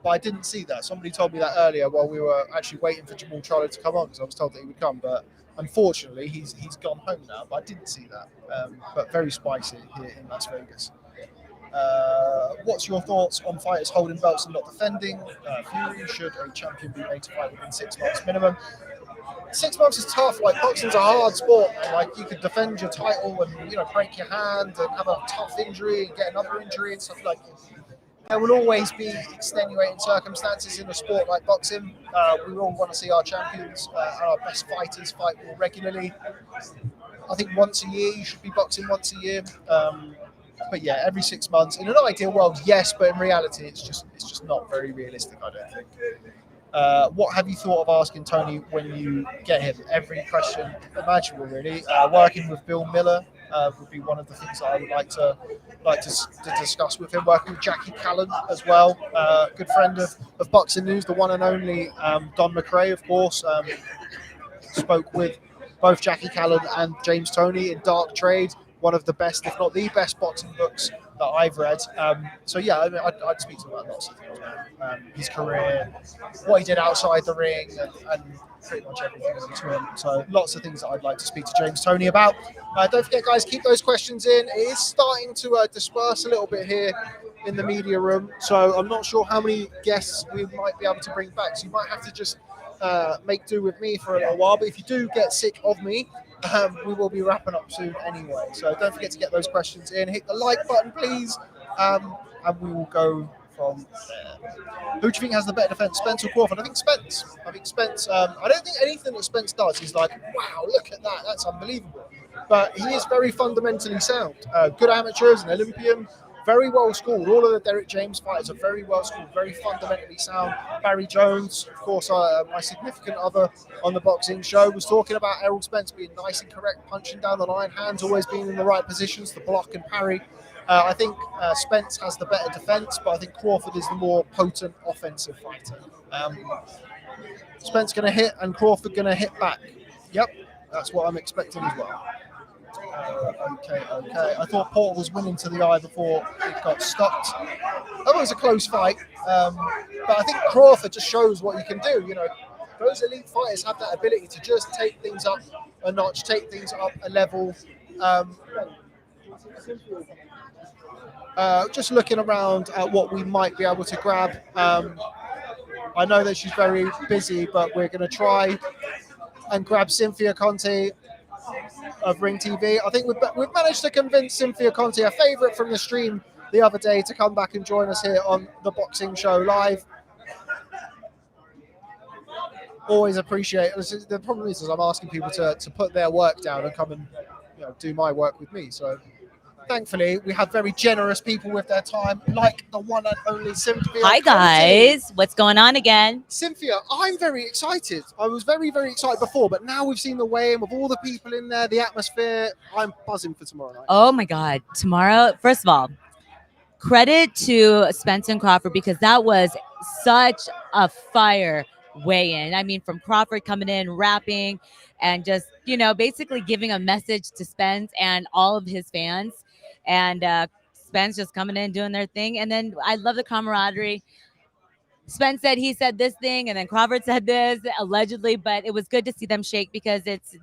But I didn't see that. Somebody told me that earlier while we were actually waiting for Jamal Charlo to come on because I was told that he would come. But unfortunately, he's gone home now. But I didn't see that. But very spicy here in Las Vegas. What's your thoughts on fighters holding belts and not defending? Fury, should a champion be made to fight within 6 months minimum? 6 months is tough. Like, boxing's a hard sport, and like, you could defend your title and, you know, break your hand and have a tough injury and get another injury and stuff. Like, there will always be extenuating circumstances in a sport like boxing. We all want to see our champions and our best fighters fight more regularly. I think once a year, you should be boxing once a year. But yeah, every 6 months. In an ideal world, yes, but in reality, it's just not very realistic, I don't think. What have you thought of asking Tony when you get him? Every question imaginable, really. Working with Bill Miller would be one of the things that I would like to discuss with him. Working with Jackie Callan as well, good friend of Boxing News, the one and only Don McRae, of course. Spoke with both Jackie Callan and James Toney in Dark Trade, one of the best, if not the best, boxing books that I've read. So yeah, I mean, I'd speak to him about lots of things, his career, what he did outside the ring, and pretty much everything in between. So lots of things that I'd like to speak to James Toney about. Don't forget, guys, keep those questions in. It is starting to disperse a little bit here in the media room, so I'm not sure how many guests we might be able to bring back. So you might have to just make do with me for a little while. But if you do get sick of me, we will be wrapping up soon anyway. So don't forget to get those questions in. Hit the like button, please, and we will go from there. Who do you think has the better defense, Spence or Crawford? I think Spence. I don't think anything that Spence does is like, wow, look at that, that's unbelievable. But he is very fundamentally sound. Good amateurs, an Olympian, very well schooled. All of the Derek James fighters are very well schooled, very fundamentally sound. Barry Jones, of course, my significant other on the boxing show, was talking about Errol Spence being nice and correct, punching down the line, hands always being in the right positions to block and parry. I think Spence has the better defense, but I think Crawford is the more potent offensive fighter. Spence going to hit and Crawford going to hit back. Yep, that's what I'm expecting as well. Okay. I thought Porter was winning to the eye before it got stopped. That was a close fight, but I think Crawford just shows what he can do. You know, those elite fighters have that ability to just take things up a notch, take things up a level. Just looking around at what we might be able to grab. I know that she's very busy, but we're going to try and grab Cynthia Conte of Ring TV. I think we've managed to convince Cynthia Conte, a favourite from the stream the other day, to come back and join us here on the Boxing Show Live. Always appreciate it. The problem is I'm asking people to put their work down and come and do my work with me. So thankfully, we have very generous people with their time, like the one and only Cynthia. Hi, guys. What's going on again? Cynthia, I'm very excited. I was very, very excited before, but now we've seen the weigh-in with all the people in there, the atmosphere. I'm buzzing for tomorrow night. Oh, my God. Tomorrow, first of all, credit to Spence and Crawford, because that was such a fire weigh-in. I mean, from Crawford coming in, rapping, and just, basically giving a message to Spence and all of his fans. And Spence just coming in, doing their thing. And then I love the camaraderie. Spence said he said this thing, and then Crawford said this, allegedly. But it was good to see them shake, because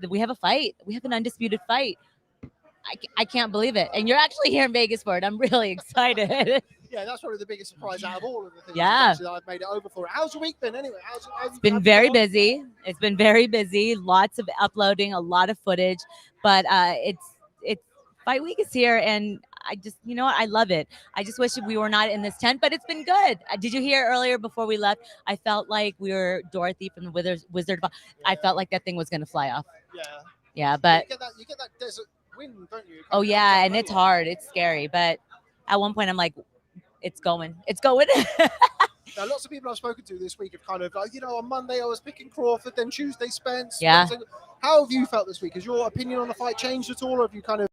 we have a fight. We have an undisputed fight. I can't believe it. And you're actually here in Vegas for it. I'm really excited. Yeah, that's probably the biggest surprise out of all of the things that I've made it over for. How's your week been anyway? It's been very busy. It's been very busy. Lots of uploading, a lot of footage. But it's fight week is here, and I just, I love it. I just wish we were not in this tent, but it's been good. Did you hear earlier before we left? I felt like we were Dorothy from the Wizard. I felt like that thing was going to fly off. Yeah, but you get that desert wind, don't you? Oh yeah, and it's hard. It's scary, but at one point I'm like, it's going. Now, lots of people I've spoken to this week have kind of like, on Monday I was picking Crawford, then Tuesday Spence. Yeah. How have you felt this week? Has your opinion on the fight changed at all, or have you kind of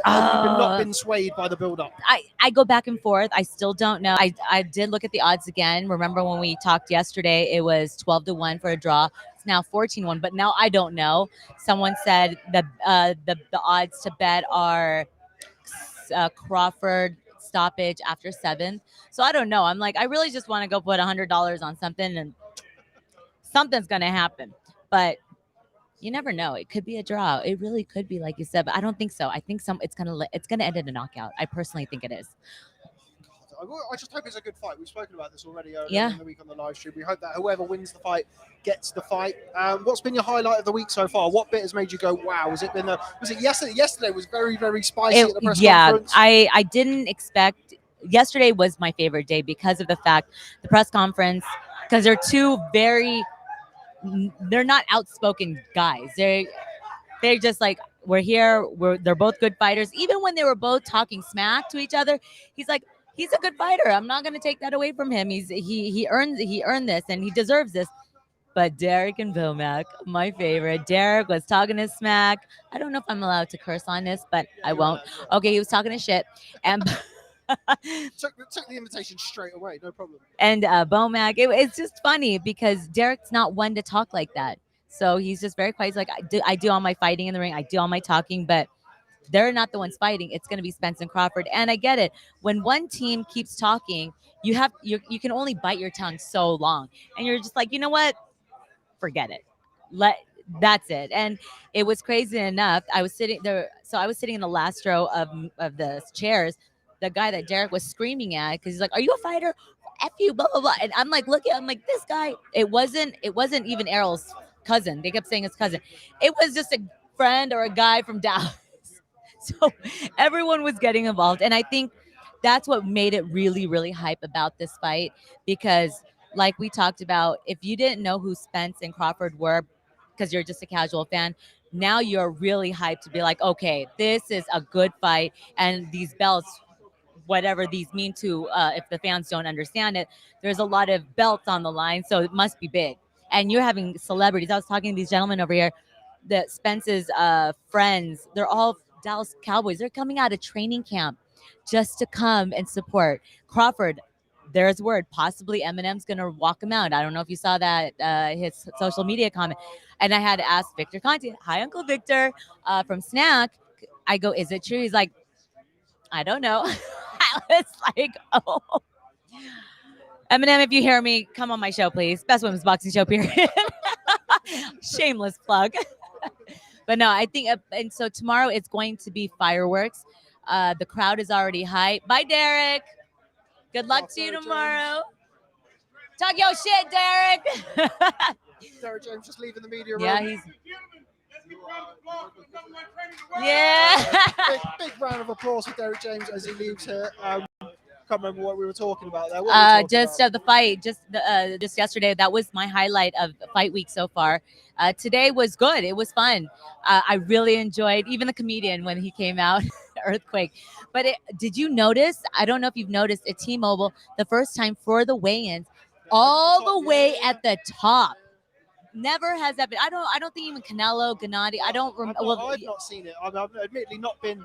not been swayed by the build-up? I go back and forth. I still don't know. I did look at the odds again. Remember when we talked yesterday, it was 12-1 for a draw. It's now 14-1, but now I don't know. Someone said that the odds to bet are Crawford stoppage after 7th. So I don't know. I'm like, I really just want to go put $100 on something, and something's going to happen. But you never know. It could be a draw. It really could be, like you said, but I don't think so. I think it's gonna end in a knockout. I personally think it is. I just hope it's a good fight. We've spoken about this already earlier Yeah. in the week on the live stream. We hope that whoever wins the fight gets the fight. What's been your highlight of the week so far? What bit has made you go, wow? Was it yesterday? Yesterday was very, very spicy at the press conference. I didn't expect. Yesterday was my favorite day because of the fact the press conference, because they're they're not outspoken guys. They're just like, we're here. They're both good fighters. Even when they were both talking smack to each other, he's like, he's a good fighter. I'm not going to take that away from him. He earned this and he deserves this. But Derek and Vomac, my favorite. Derek was talking his smack. I don't know if I'm allowed to curse on this, but I won't. Okay, he was talking his shit. And took the invitation straight away, no problem. And Vomac, it's just funny because Derek's not one to talk like that. So he's just very quiet. He's like, I do all my fighting in the ring. I do all my talking, but they're not the ones fighting. It's going to be Spence and Crawford. And I get it. When one team keeps talking, you can only bite your tongue so long. And you're just like, you know what? Forget it. That's it. And it was crazy enough. I was sitting there. So I was sitting in the last row of the chairs. The guy that Derek was screaming at, because he's like, are you a fighter? F you, blah, blah, blah. And I'm like, I'm like, this guy, it wasn't even Errol's cousin. They kept saying his cousin. It was just a friend or a guy from Dallas. So everyone was getting involved. And I think that's what made it really, really hype about this fight, because like we talked about, if you didn't know who Spence and Crawford were because you're just a casual fan, now you're really hyped to be like, okay, this is a good fight. And these belts, whatever these mean to, if the fans don't understand it, there's a lot of belts on the line, so it must be big. And you're having celebrities. I was talking to these gentlemen over here, that Spence's friends, they're all Dallas Cowboys. They're coming out of training camp just to come and support Crawford. There's word, possibly Eminem's going to walk him out. I don't know if you saw that, his social media comment. And I had to ask Victor Conte, hi, Uncle Victor, from Snack. I go, is it true? He's like, I don't know. I was like, oh. Eminem, if you hear me, come on my show, please. Best women's boxing show, period. Shameless plug. But no, I think, and so tomorrow it's going to be fireworks. The crowd is already hyped. Bye, Derek. Good luck to you tomorrow. Talk your shit, Derek. Derek James just leaving the media room. Yeah, he's. Yeah. big round of applause for Derek James as he leaves here. Can't remember what we were talking about there. Just the fight, just yesterday. That was my highlight of fight week so far. Today was good. It was fun. I really enjoyed even the comedian when he came out, Earthquake. But did you notice? I don't know if you've noticed at T-Mobile, the first time for the weigh-ins, all the way at the top. Never has that been. I don't think even Canelo, Gennady. I don't remember. I've not seen it. I've admittedly not been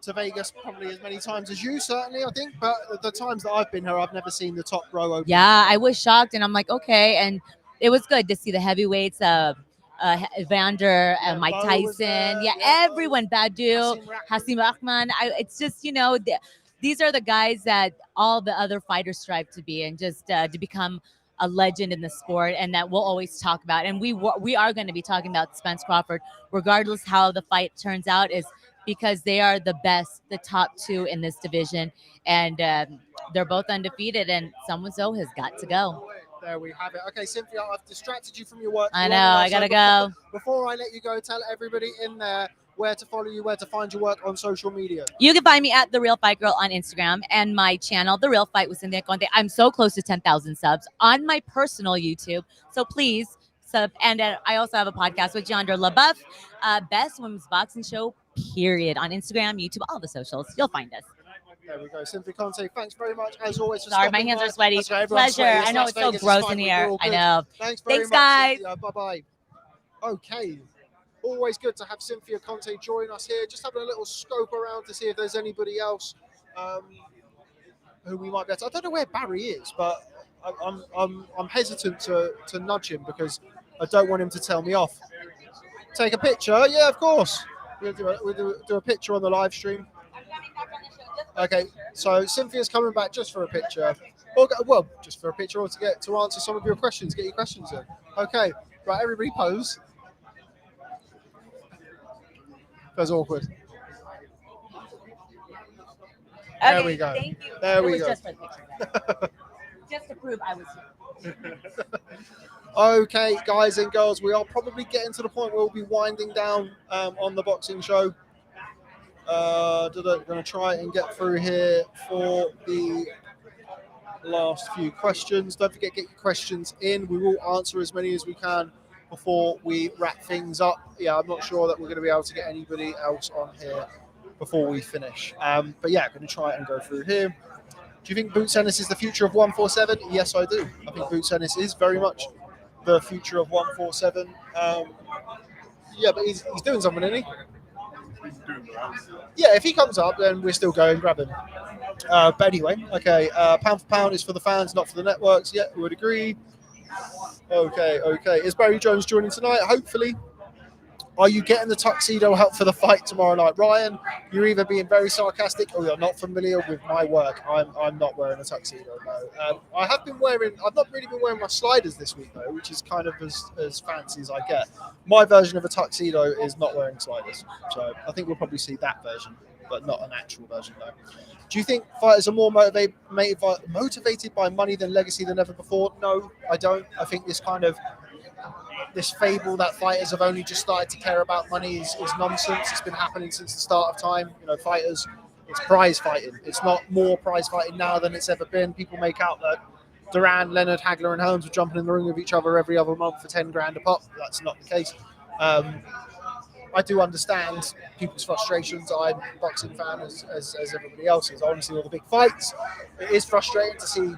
to Vegas probably as many times as you, certainly, I think. But the times that I've been here, I've never seen the top row open. Yeah, I was shocked, and I'm like, okay. And it was good to see the heavyweights, Evander and Mike Tyson. Yeah, everyone, Badou, Hasim Rahman. It's just, these are the guys that all the other fighters strive to be, and just to become a legend in the sport, and that we'll always talk about. And we are going to be talking about Spence Crawford, regardless how the fight turns out, is because they are the best, the top two in this division, and they're both undefeated, and someone has got to go. There we have it. Okay, Cynthia, I've distracted you from your work. I know, I gotta go. Before I let you go, tell everybody in there where to follow you, where to find your work on social media. You can find me at The Real Fight Girl on Instagram, and my channel, The Real Fight with Cynthia Conte. I'm so close to 10,000 subs on my personal YouTube. So please sub. And I also have a podcast with Jandra LaBeouf, Best Women's Boxing Show, period, on Instagram, YouTube, all the socials. You'll find us. There we go. Cynthia Conte, thanks very much, as always. Sorry, my hands are sweaty. Pleasure. I know it's so gross in here. I know. Thanks very much, guys. Cynthia. Bye-bye. Okay. Always good to have Cynthia Conte join us here. Just having a little scope around to see if there's anybody else who we might get. I don't know where Barry is, but I'm hesitant to nudge him because I don't want him to tell me off. Take a picture? Yeah, of course. We'll do a picture on the live stream. Okay, so Cynthia's coming back just for a picture. Well, just for a picture or to answer some of your questions, get your questions in. Okay, right, everybody pose. Feels awkward. There we go. Thank you. There it we was go. just for the picture. Just to prove I was here. Okay, guys and girls, we are probably getting to the point where we'll be winding down on the boxing show. Going to try and get through here for the last few questions. Don't forget, get your questions in. We will answer as many as we can before we wrap things up. Yeah, I'm not sure that we're going to be able to get anybody else on here before we finish. But yeah, going to try and go through here. Do you think Boots Ennis is the future of 147? Yes, I do. I think Boots Ennis is very much the future of 147. Yeah, but he's doing something, isn't he? Yeah, if he comes up, then we're still going, grab him. But anyway, okay, pound for pound is for the fans, not for the networks. Yeah, we would agree. Okay. Is Barry Jones joining tonight? Hopefully. Are you getting the tuxedo help for the fight tomorrow night? Ryan, you're either being very sarcastic or you're not familiar with my work. I'm not wearing a tuxedo, no. I've not really been wearing my sliders this week, though, which is kind of as fancy as I get. My version of a tuxedo is not wearing sliders. So I think we'll probably see that version, but not an actual version, though. Do you think fighters are more motivated by money than legacy than ever before? No, I don't. I think this fable that fighters have only just started to care about money is nonsense. It's been happening since the start of time. Fighters, it's prize fighting. It's not more prize fighting now than it's ever been. People make out that Duran, Leonard, Hagler and Holmes were jumping in the ring with each other every other month for 10 grand a pop. That's not the case. I do understand people's frustrations. I'm a boxing fan as everybody else is. I want to see all the big fights. It is frustrating to see,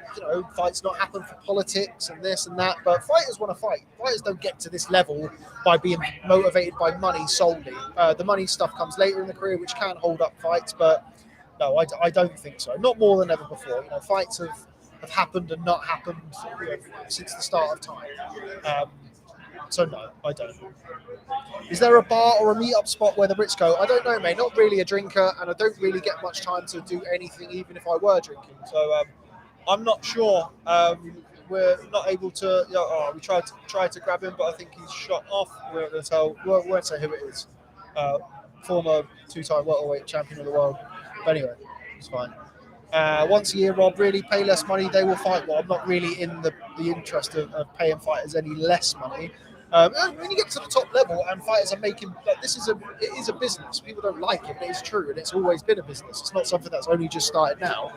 fights not happen for politics and this and that, but fighters want to fight. Fighters don't get to this level by being motivated by money solely. The money stuff comes later in the career, which can hold up fights, but no, I don't think so. Not more than ever before. Fights have happened and not happened since the start of time. So no, I don't. Is there a bar or a meet-up spot where the Brits go? I don't know, mate. Not really a drinker, and I don't really get much time to do anything, even if I were drinking. So I'm not sure. We're not able to. We tried to grab him, but I think he's shot off. We're not going to tell. We won't say who it is. Former two-time welterweight champion of the world. But anyway, it's fine. Once a year, Rob, really pay less money, they will fight. Well, I'm not really in the interest of paying fighters any less money. When you get to the top level and fighters are making, it is a business. People don't like it, but it's true, and it's always been a business. It's not something that's only just started now.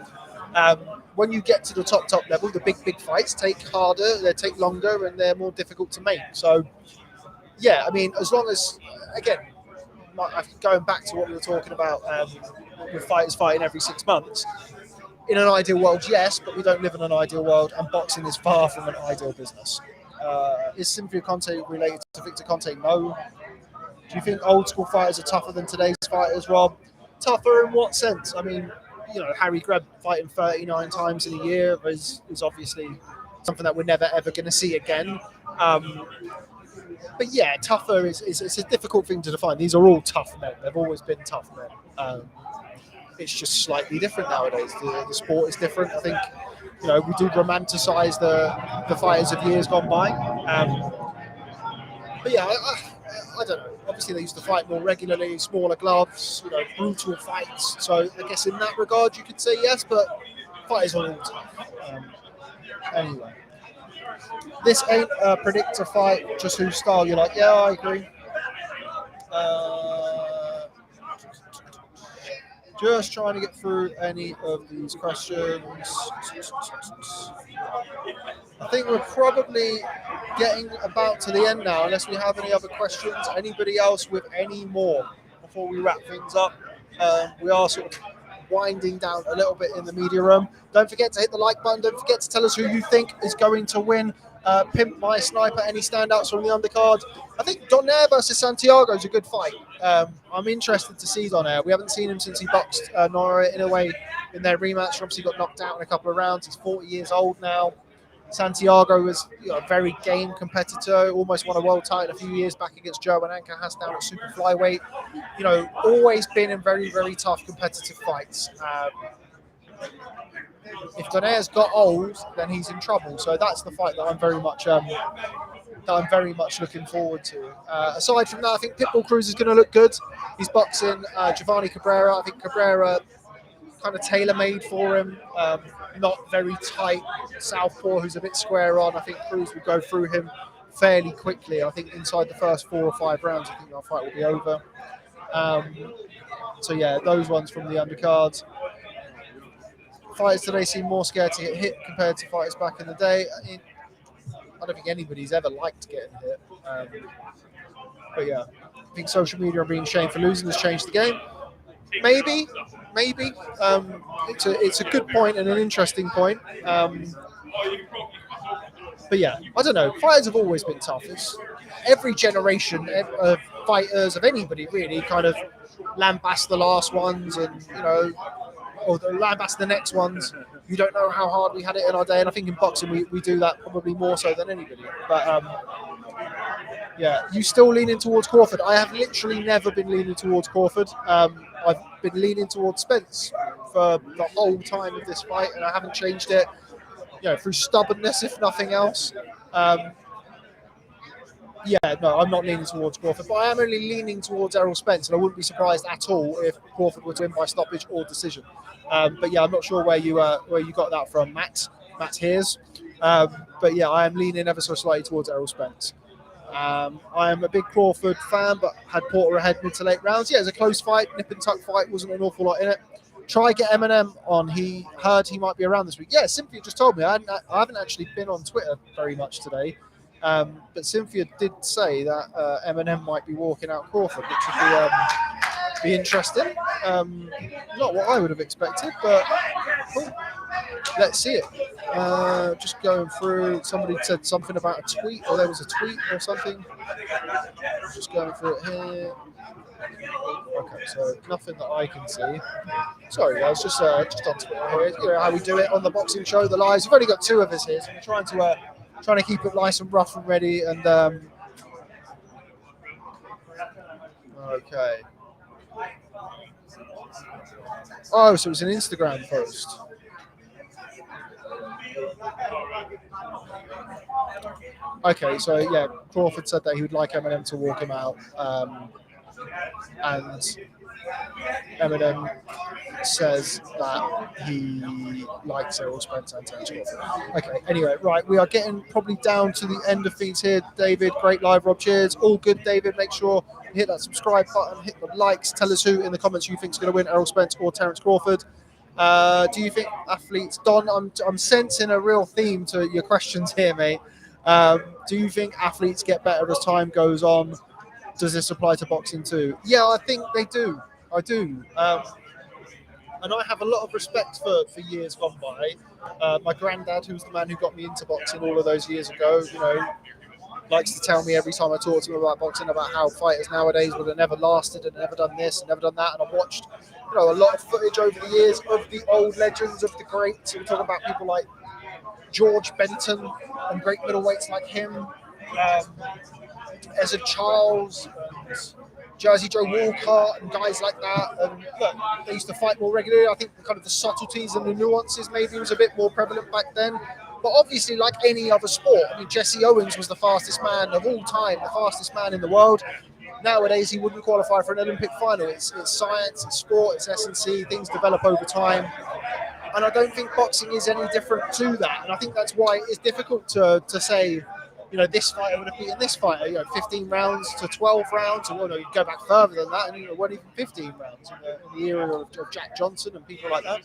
When you get to the top level, the big fights take harder, they take longer, and they're more difficult to make. So, yeah, I mean, as long as, again, going back to what we were talking about with fighters fighting every 6 months, in an ideal world, yes, but we don't live in an ideal world, and boxing is far from an ideal business. Is Cynthia Conte related to Victor Conte? No. Do you think old school fighters are tougher than today's fighters, Rob? Tougher in what sense? I mean, Harry Greb fighting 39 times in a year is obviously something that we're never ever going to see again. But yeah, tougher is a difficult thing to define. These are all tough men. They've always been tough men. It's just slightly different nowadays. The sport is different. I think, we do romanticize the fighters of years gone by. But yeah, I don't know. Obviously, they used to fight more regularly, smaller gloves, brutal fights. So I guess in that regard, you could say yes, but fighters are all tough. Anyway, this ain't a predictor fight, just whose style you like. Yeah, I agree. Just trying to get through any of these questions. I think we're probably getting about to the end now, unless we have any other questions. Anybody else with any more before we wrap things up? We are sort of winding down a little bit in the media room. Don't forget to hit the like button. Don't forget to tell us who you think is going to win. Pimp My Sniper, any standouts from the undercard? I think Donaire versus Santiago is a good fight. I'm interested to see Donaire. We haven't seen him since he boxed Nora in a way in their rematch. Obviously got knocked out in a couple of rounds. He's 40 years old now. Santiago was a very game competitor, almost won a world title a few years back against Joe and Ancajas down at super flyweight. Always been in very, very tough competitive fights. If Donaire's got old, then he's in trouble. So that's the fight that I'm very much looking forward to. Aside from that, I think Pitbull Cruz is going to look good. He's boxing Giovanni Cabrera. I think Cabrera kind of tailor-made for him. Not very tight southpaw who's a bit square on. I think Cruz would go through him fairly quickly. I think inside the first 4 or 5 rounds, I think our fight will be over. So yeah, those ones from the undercards. Fighters today seem more scared to get hit compared to fighters back in the day. I don't think anybody's ever liked getting hit. But yeah, I think social media and being shamed for losing has changed the game. Maybe. It's a good point and an interesting point. But yeah, I don't know. Fighters have always been tough. It's every generation of fighters, of anybody really, kind of lambast the last ones and, or lambast the next ones. You don't know how hard we had it in our day. And I think in boxing, we do that probably more so than anybody. But yeah, you still leaning towards Crawford. I have literally never been leaning towards Crawford. I've been leaning towards Spence for the whole time of this fight, and I haven't changed it, through stubbornness, if nothing else. Yeah, no, I'm not leaning towards Crawford, but I am only leaning towards Errol Spence, and I wouldn't be surprised at all if Crawford were to win by stoppage or decision. But yeah, I'm not sure where you got that from, Matt Hears. But yeah, I am leaning ever so slightly towards Errol Spence. I am a big Crawford fan, but had Porter ahead mid to late rounds. Yeah, it was a close fight, nip and tuck fight, wasn't an awful lot in it. Try get Eminem on. He heard he might be around this week. Yeah, Cynthia just told me. I haven't actually been on Twitter very much today. But Cynthia did say that Eminem might be walking out Crawford, which would be interesting. Not what I would have expected, but cool. Let's see it. Just going through, somebody said something about a tweet, or there was a tweet or something. Just going through it here. Okay, so nothing that I can see. Sorry guys, just on Twitter here. You know how we do it on the boxing show, the lives. We've only got 2 of us here, so we're trying to keep it nice and rough and ready. And okay. Oh, so it was an Instagram post. Okay, so yeah, Crawford said that he would like Eminem to walk him out, and Eminem says that he likes Errol Spence and Terence Crawford. Okay, anyway, right, we are getting probably down to the end of feeds here. David, great live, Rob, cheers. All good, David. Make sure you hit that subscribe button, hit the likes. Tell us who in the comments you think is going to win, Errol Spence or Terence Crawford. Do you think athletes, Don, I'm sensing a real theme to your questions here, mate. Do you think athletes get better as time goes on? Does this apply to boxing too? Yeah, I think they do. I do. And I have a lot of respect for years gone by. My granddad, who's the man who got me into boxing all of those years ago, likes to tell me every time I talk to him about boxing about how fighters nowadays would have never lasted and never done this and never done that. And I've watched, a lot of footage over the years of the old legends, of the greats. We're talking about people like George Benton and great middleweights like him, Ezra Charles, Jersey Joe Walcott, and guys like that. And look, they used to fight more regularly. I think kind of the subtleties and the nuances maybe was a bit more prevalent back then. But obviously, like any other sport, Jesse Owens was the fastest man of all time, the fastest man in the world. Nowadays, he wouldn't qualify for an Olympic final. It's science, it's sport, it's S&C. Things develop over time. And I don't think boxing is any different to that. And I think that's why it's difficult to say, this fighter would have beaten this fighter, 15 rounds to 12 rounds, or you go back further than that, and it wasn't even 15 rounds in the era of Jack Johnson and people like that.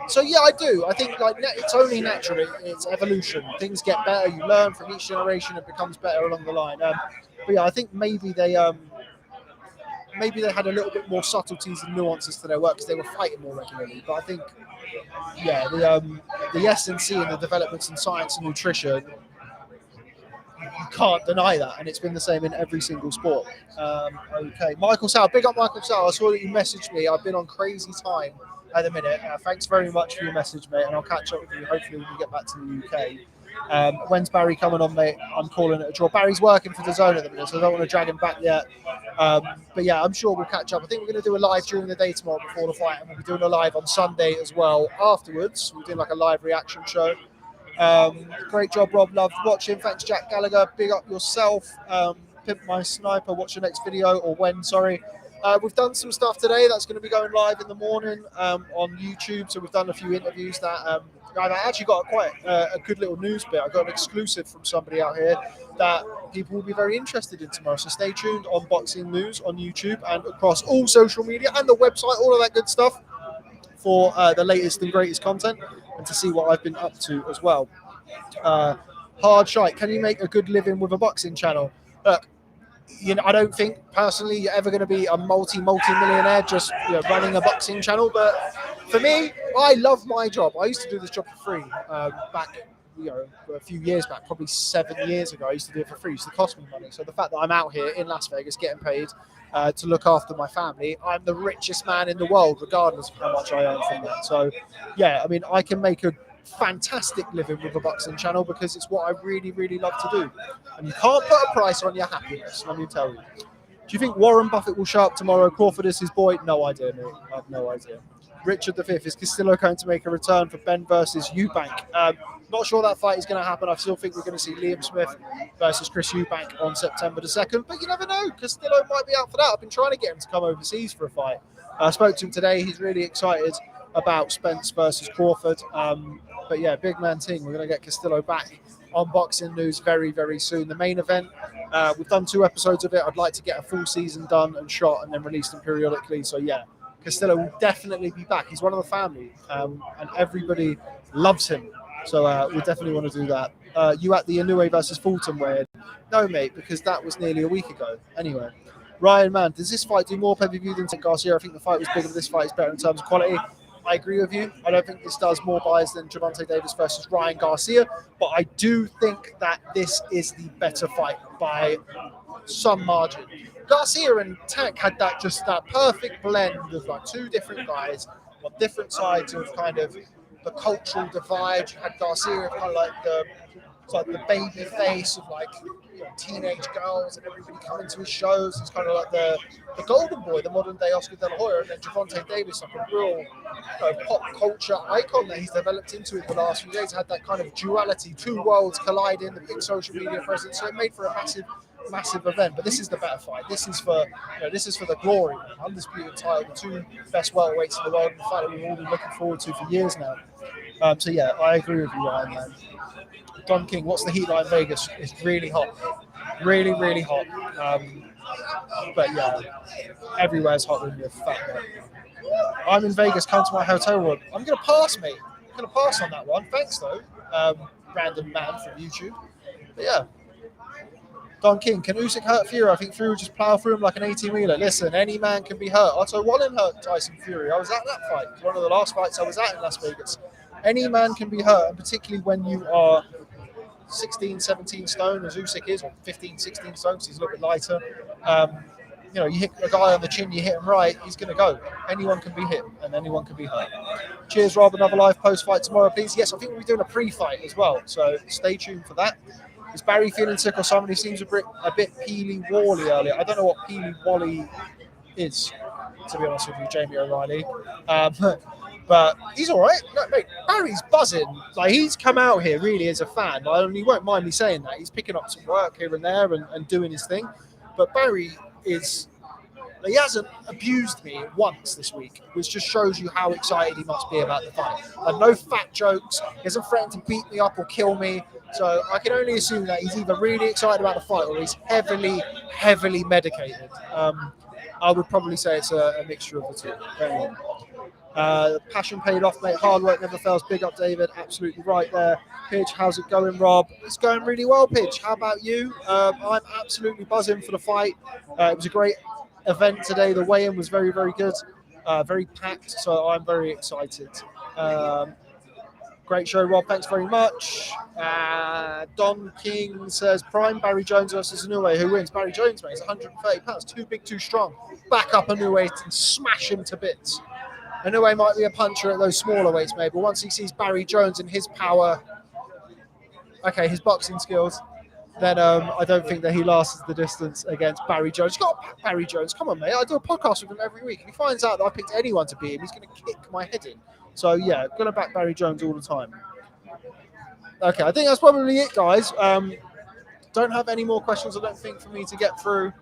So yeah, I do. I think it's only natural. It's evolution. Things get better. You learn from each generation. It becomes better along the line. But yeah, I think maybe they had a little bit more subtleties and nuances to their work because they were fighting more regularly. But I think, yeah, the S&C and the developments in science and nutrition, you can't deny that, and it's been the same in every single sport. Okay, Michael Sal, big up Michael Sal. I saw that you messaged me. I've been on crazy time at the minute. Thanks very much for your message, mate, and I'll catch up with you hopefully when we get back to the UK. When's Barry coming on, mate? I'm calling it a draw. Barry's working for the Zone at the minute, so I don't want to drag him back yet. But yeah, I'm sure we'll catch up. I think we're going to do a live during the day tomorrow before the fight, and we'll be doing a live on Sunday as well afterwards. We're doing a live reaction show. Great job, Rob. Loved watching. Thanks, Jack Gallagher. Big up yourself. Pimp my sniper. Watch the next video, or when, sorry. We've done some stuff today that's going to be going live in the morning on YouTube. So we've done a few interviews that I actually got quite a good little news bit. I got an exclusive from somebody out here that people will be very interested in tomorrow. So stay tuned on Boxing News on YouTube and across all social media and the website, all of that good stuff for the latest and greatest content and to see what I've been up to as well. Hard shite. Can you make a good living with a boxing channel? Look, I don't think personally you're ever going to be a multi-millionaire just running a boxing channel. But for me, I love my job. I used to do this job for free back, a few years back, probably 7 years ago. I used to do it for free. It used to cost me money. So the fact that I'm out here in Las Vegas getting paid to look after my family, I'm the richest man in the world, regardless of how much I earn from that. So, yeah, I mean, I can make a fantastic living with a boxing channel because it's what I really, really love to do. And you can't put a price on your happiness, let me tell you. Do you think Warren Buffett will show up tomorrow? Crawford is his boy? No idea, mate. I have no idea. Richard V, is Castillo going to make a return for Ben versus Eubank? Not sure that fight is going to happen. I still think we're going to see Liam Smith versus Chris Eubank on September the 2nd, but you never know. Castillo might be out for that. I've been trying to get him to come overseas for a fight. I spoke to him today. He's really excited about Spence versus Crawford. But yeah, big man team. We're going to get Castillo back on Boxing News very, very soon. The main event, we've done 2 episodes of it. I'd like to get a full season done and shot and then released them periodically. So yeah, Castillo will definitely be back. He's one of the family and everybody loves him. So we definitely want to do that. You at the Inoue versus Fulton weigh-in? No, mate, because that was nearly a week ago. Anyway, Ryan, man, does this fight do more pay-per-view than Garcia? I think the fight was bigger, but this fight is better in terms of quality. I agree with you. I don't think this does more buys than Gervonta Davis versus Ryan Garcia, but I do think that this is the better fight by some margin. Garcia and Tank had that perfect blend of like 2 different guys on different sides of kind of the cultural divide. You had Garcia kind of like the baby face of like teenage girls and everybody coming to his shows. It's kind of like the golden boy, the modern day Oscar De La Hoya, and then Gervonta Davis, like a real pop culture icon that he's developed into in the last few days. Had that kind of duality, 2 worlds colliding, the big social media presence. So it made for a massive event. But this is the better fight. This is for the glory, undisputed title, the 2 best welterweights in the world, and the fight that we've all been looking forward to for years now. So yeah, I agree with you, Ryan, man. Don King, what's the heat like in Vegas? It's really hot. Really, really hot. But yeah, everywhere's hot when you're fat. Man. I'm in Vegas, come to my hotel room. I'm going to pass, mate. I'm going to pass on that one. Thanks, though. Random man from YouTube. But yeah. Don King, can Usyk hurt Fury? I think Fury will just plow through him like an 18-wheeler. Listen, any man can be hurt. Otto Wallin hurt Tyson Fury. I was at that fight. It was one of the last fights I was at in Las Vegas. Any man can be hurt, and particularly when you are 16, 17 stone, as Usyk is, or 15, 16 stone, because he's a little bit lighter. You hit a guy on the chin, you hit him right, he's going to go. Anyone can be hit, and anyone can be hurt. Cheers, Rob. Another live post-fight tomorrow, please. Yes, I think we'll be doing a pre-fight as well, so stay tuned for that. Is Barry feeling sick or something? He seems a bit peely-wally earlier. I don't know what peely-wally is, to be honest with you, Jamie O'Reilly. But he's all right. No, mate, Barry's buzzing. Like, he's come out here really as a fan. He won't mind me saying that. He's picking up some work here and there and doing his thing. But Barry he hasn't abused me once this week, which just shows you how excited he must be about the fight. Like, no fat jokes. He hasn't threatened to beat me up or kill me. So I can only assume that he's either really excited about the fight or he's heavily, heavily medicated. I would probably say it's a mixture of the 2. Passion paid off, mate. Hard work never fails. Big up, David. Absolutely right there. Pidge, how's it going, Rob? It's going really well, Pidge. How about you? I'm absolutely buzzing for the fight. It was a great event today. The weigh-in was very, very good. Very packed, so I'm very excited. Great show, Rob. Thanks very much. Don King says, prime Barry Jones versus Inoue. Who wins? Barry Jones, mate. He's 130 pounds. Too big, too strong. Back up Inoue and smash him to bits. Inoue might be a puncher at those smaller weights, maybe, but once he sees Barry Jones and his power, his boxing skills, then I don't think that he lasts the distance against Barry Jones. You got to back Barry Jones. Come on, mate. I do a podcast with him every week. If he finds out that I picked anyone to beat him, he's going to kick my head in. So, yeah, going to back Barry Jones all the time. Okay, I think that's probably it, guys. Don't have any more questions, I don't think, for me to get through.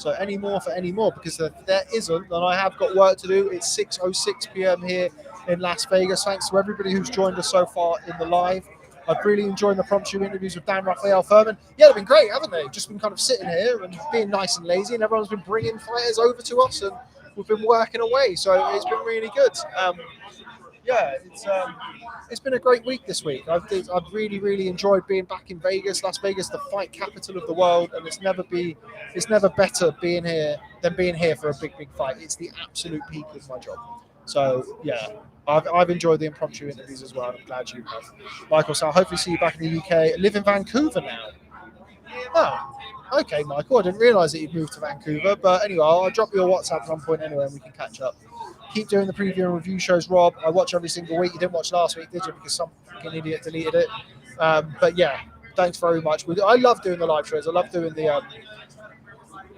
So any more for any more, because there isn't, and I have got work to do. It's 6:06 p.m. here in Las Vegas. Thanks to everybody who's joined us so far in the live. I've really enjoyed the promptu interviews with Dan Raphael Furman. Yeah, they've been great, haven't they? Just been kind of sitting here and being nice and lazy, and everyone's been bringing fighters over to us, and we've been working away. So it's been really good. Yeah, it's been a great week this week. I've really enjoyed being back in Vegas. Las Vegas, the fight capital of the world, and it's never better being here than being here for a big fight. It's the absolute peak of my job. So yeah, I've enjoyed the impromptu interviews as well. And I'm glad you have. Michael, so I'll hopefully see you back in the UK. I live in Vancouver now. Oh, okay, Michael. I didn't realise that you'd moved to Vancouver, but anyway, I'll drop you a WhatsApp at one point anyway, and we can catch up. Keep doing the preview and review shows, Rob. I watch every single week. You didn't watch last week, did you? Because some fucking idiot deleted it. But yeah, thanks very much. I love doing the live shows. I love doing the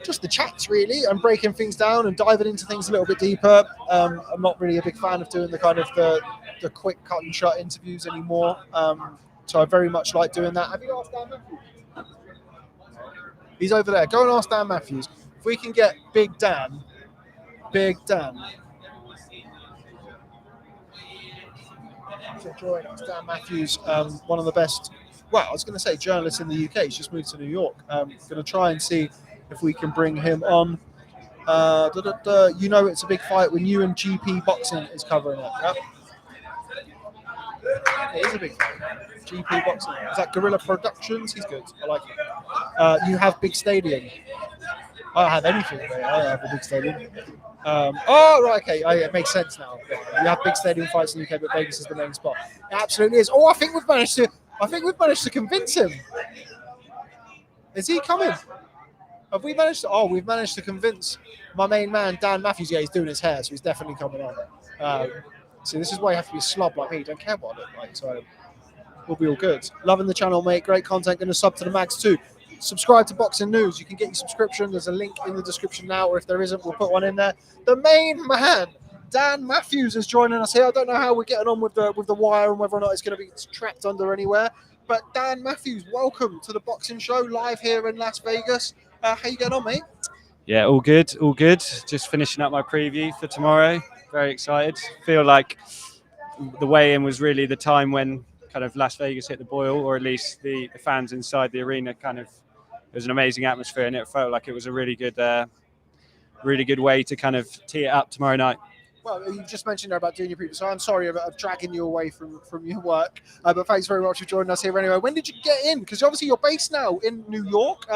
just the chats, really, and breaking things down and diving into things a little bit deeper. I'm not really a big fan of doing the kind of the quick cut and shut interviews anymore. So I very much like doing that. Have you asked Dan Matthews? He's over there. Go and ask Dan Matthews. If we can get Big Dan to join us. Dan Matthews, one of the best, well, I was going to say journalists in the UK. He's just moved to New York. Going to try and see if we can bring him on. You know it's a big fight when you and GP Boxing is covering it. Yep. It is a big fight. GP Boxing. Is that Guerrilla Productions? He's good. I like it. You have big stadium. I don't have anything there. I have a big stadium. Right, okay. It makes sense now. You have big stadium fights in the UK, but Vegas is the main spot. It absolutely is. Oh, I think we've managed to convince him. Is he coming? Have we managed to? Oh, we've managed to convince my main man, Dan Matthews. Yeah, he's doing his hair, so he's definitely coming on. See, this is why you have to be a slob like me. You don't care what I look like, so we'll be all good. Loving the channel, mate. Great content. Going to sub to the max too. Subscribe to Boxing News. You can get your subscription. There's a link in the description now, or if there isn't, we'll put one in there. The main man, Dan Matthews, is joining us here. I don't know how we're getting on with the wire and whether or not it's going to be trapped under anywhere. But Dan Matthews, welcome to the Boxing Show live here in Las Vegas. How you getting on, mate? Yeah, all good, all good. Just finishing up my preview for tomorrow. Very excited. Feel like the weigh-in was really the time when kind of Las Vegas hit the boil, or at least the fans inside the arena kind of. It was an amazing atmosphere, and it felt like it was a really good way to kind of tee it up tomorrow night. Well, you just mentioned there about doing your preview, so I'm sorry about dragging you away from your work. But thanks very much for joining us here anyway. When did you get in? Because obviously you're based now in New York.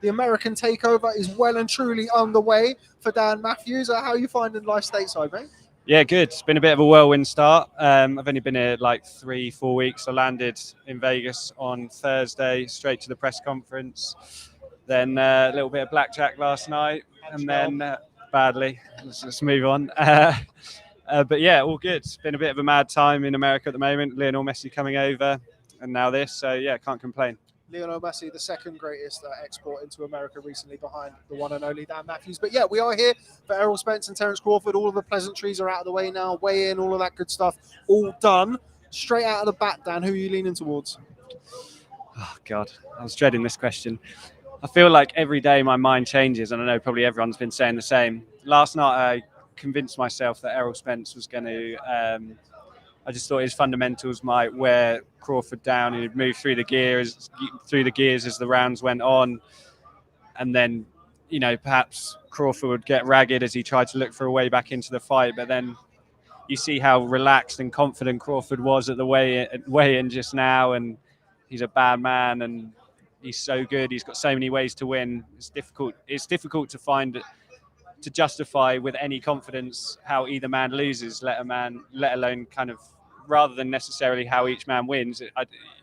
The American takeover is well and truly underway for Dan Matthews. How are you finding life stateside, mate? Yeah, good. It's been a bit of a whirlwind start. I've only been here like 3-4 weeks. I landed in Vegas on Thursday, straight to the press conference. Then a little bit of blackjack last night, and then badly. Let's move on. But yeah, all good. It's been a bit of a mad time in America at the moment. Lionel Messi coming over, and now this. So yeah, can't complain. Lionel Messi, the second greatest export into America recently, behind the one and only Dan Matthews. But yeah, we are here for Errol Spence and Terence Crawford. All of the pleasantries are out of the way now. Weigh in, all of that good stuff, all done. Straight out of the bat, Dan, who are you leaning towards? Oh, God, I was dreading this question. I feel like every day my mind changes, and I know probably everyone's been saying the same. Last night, I convinced myself that Errol Spence was going to... I just thought his fundamentals might wear Crawford down, and he'd move through the gears as the rounds went on. And then, you know, perhaps Crawford would get ragged as he tried to look for a way back into the fight. But then you see how relaxed and confident Crawford was at the weigh-in just now, and he's a bad man, and he's so good. He's got so many ways to win. It's difficult to find, to justify with any confidence how either man loses, let alone kind of, rather than necessarily how each man wins.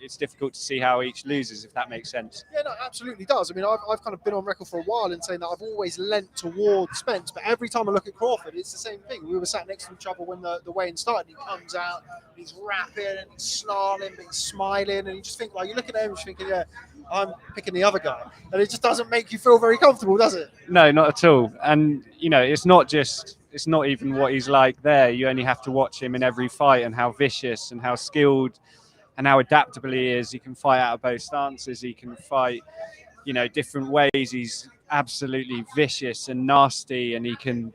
It's difficult to see how each loses, if that makes sense. Yeah, no, it absolutely does. I mean, I've kind of been on record for a while in saying that I've always lent towards Spence, but every time I look at Crawford, it's the same thing. We were sat next to each other when the weigh-in started. He comes out, he's rapping, and he's snarling, but he's smiling, and you just think, like, you look at him, you're thinking, yeah, I'm picking the other guy. And it just doesn't make you feel very comfortable, does it? No, not at all. And, you know, it's not even what he's like there. You only have to watch him in every fight, and how vicious and how skilled and how adaptable he is. He can fight out of both stances. He can fight, you know, different ways. He's absolutely vicious and nasty, and he can,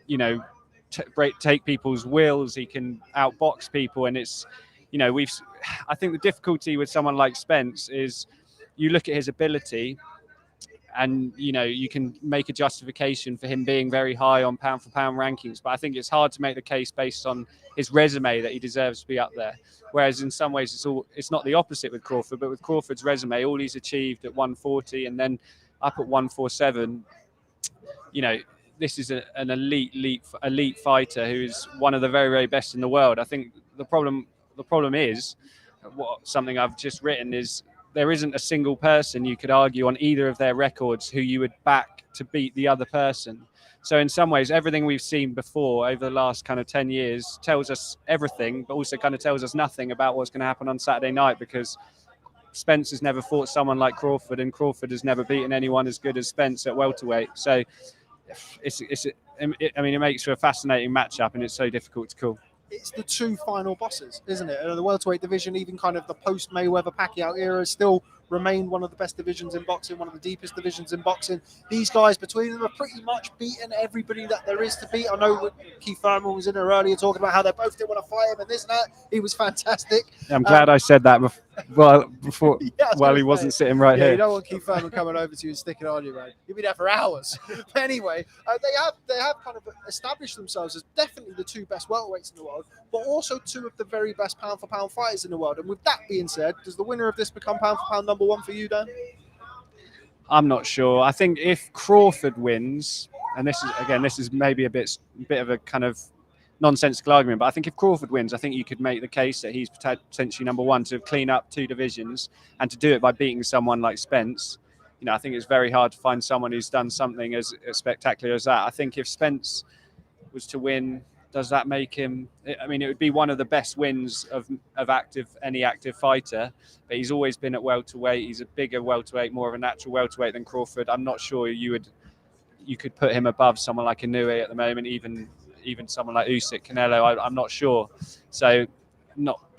you know, take people's wills. He can outbox people, and it's, you know, I think the difficulty with someone like Spence is you look at his ability, and you know you can make a justification for him being very high on pound for pound rankings, but I think it's hard to make the case based on his resume that he deserves to be up there. Whereas in some ways it's not the opposite with Crawford, but with Crawford's resume, all he's achieved at 140 and then up at 147, you know, this is an elite fighter who is one of the very, very best in the world. I think the problem is, something I've just written is, there isn't a single person you could argue on either of their records who you would back to beat the other person. So in some ways, everything we've seen before over the last kind of 10 years tells us everything, but also kind of tells us nothing about what's going to happen on Saturday night, because Spence has never fought someone like Crawford, and Crawford has never beaten anyone as good as Spence at welterweight. So it makes for a fascinating matchup, and it's so difficult to call. It's the two final bosses, isn't it? The welterweight division, even kind of the post-Mayweather-Pacquiao era, still remained one of the best divisions in boxing, one of the deepest divisions in boxing. These guys between them are pretty much beating everybody that there is to beat. I know Keith Thurman was in there earlier talking about how they both didn't want to fight him and this and that. He was fantastic. I'm glad I said that before while he wasn't sitting right here. You don't want Keith Thurman coming over to you and sticking on you, man. You'll be there for hours. But anyway, they have kind of established themselves as definitely the two best welterweights in the world, but also two of the very best pound-for-pound fighters in the world. And with that being said, does the winner of this become pound-for-pound number one for you, Dan? I'm not sure. I think if Crawford wins, and this is maybe a bit of a kind of nonsensical argument, but I think if Crawford wins, I think you could make the case that he's potentially number one to clean up two divisions, and to do it by beating someone like Spence. You know, I think it's very hard to find someone who's done something as spectacular as that. I think if Spence was to win, does that make him? I mean, it would be one of the best wins of any active fighter. But he's always been at welterweight. He's a bigger welterweight, more of a natural welterweight than Crawford. I'm not sure you could put him above someone like Inoue at the moment, even someone like Usyk, Canelo. I'm not sure. So,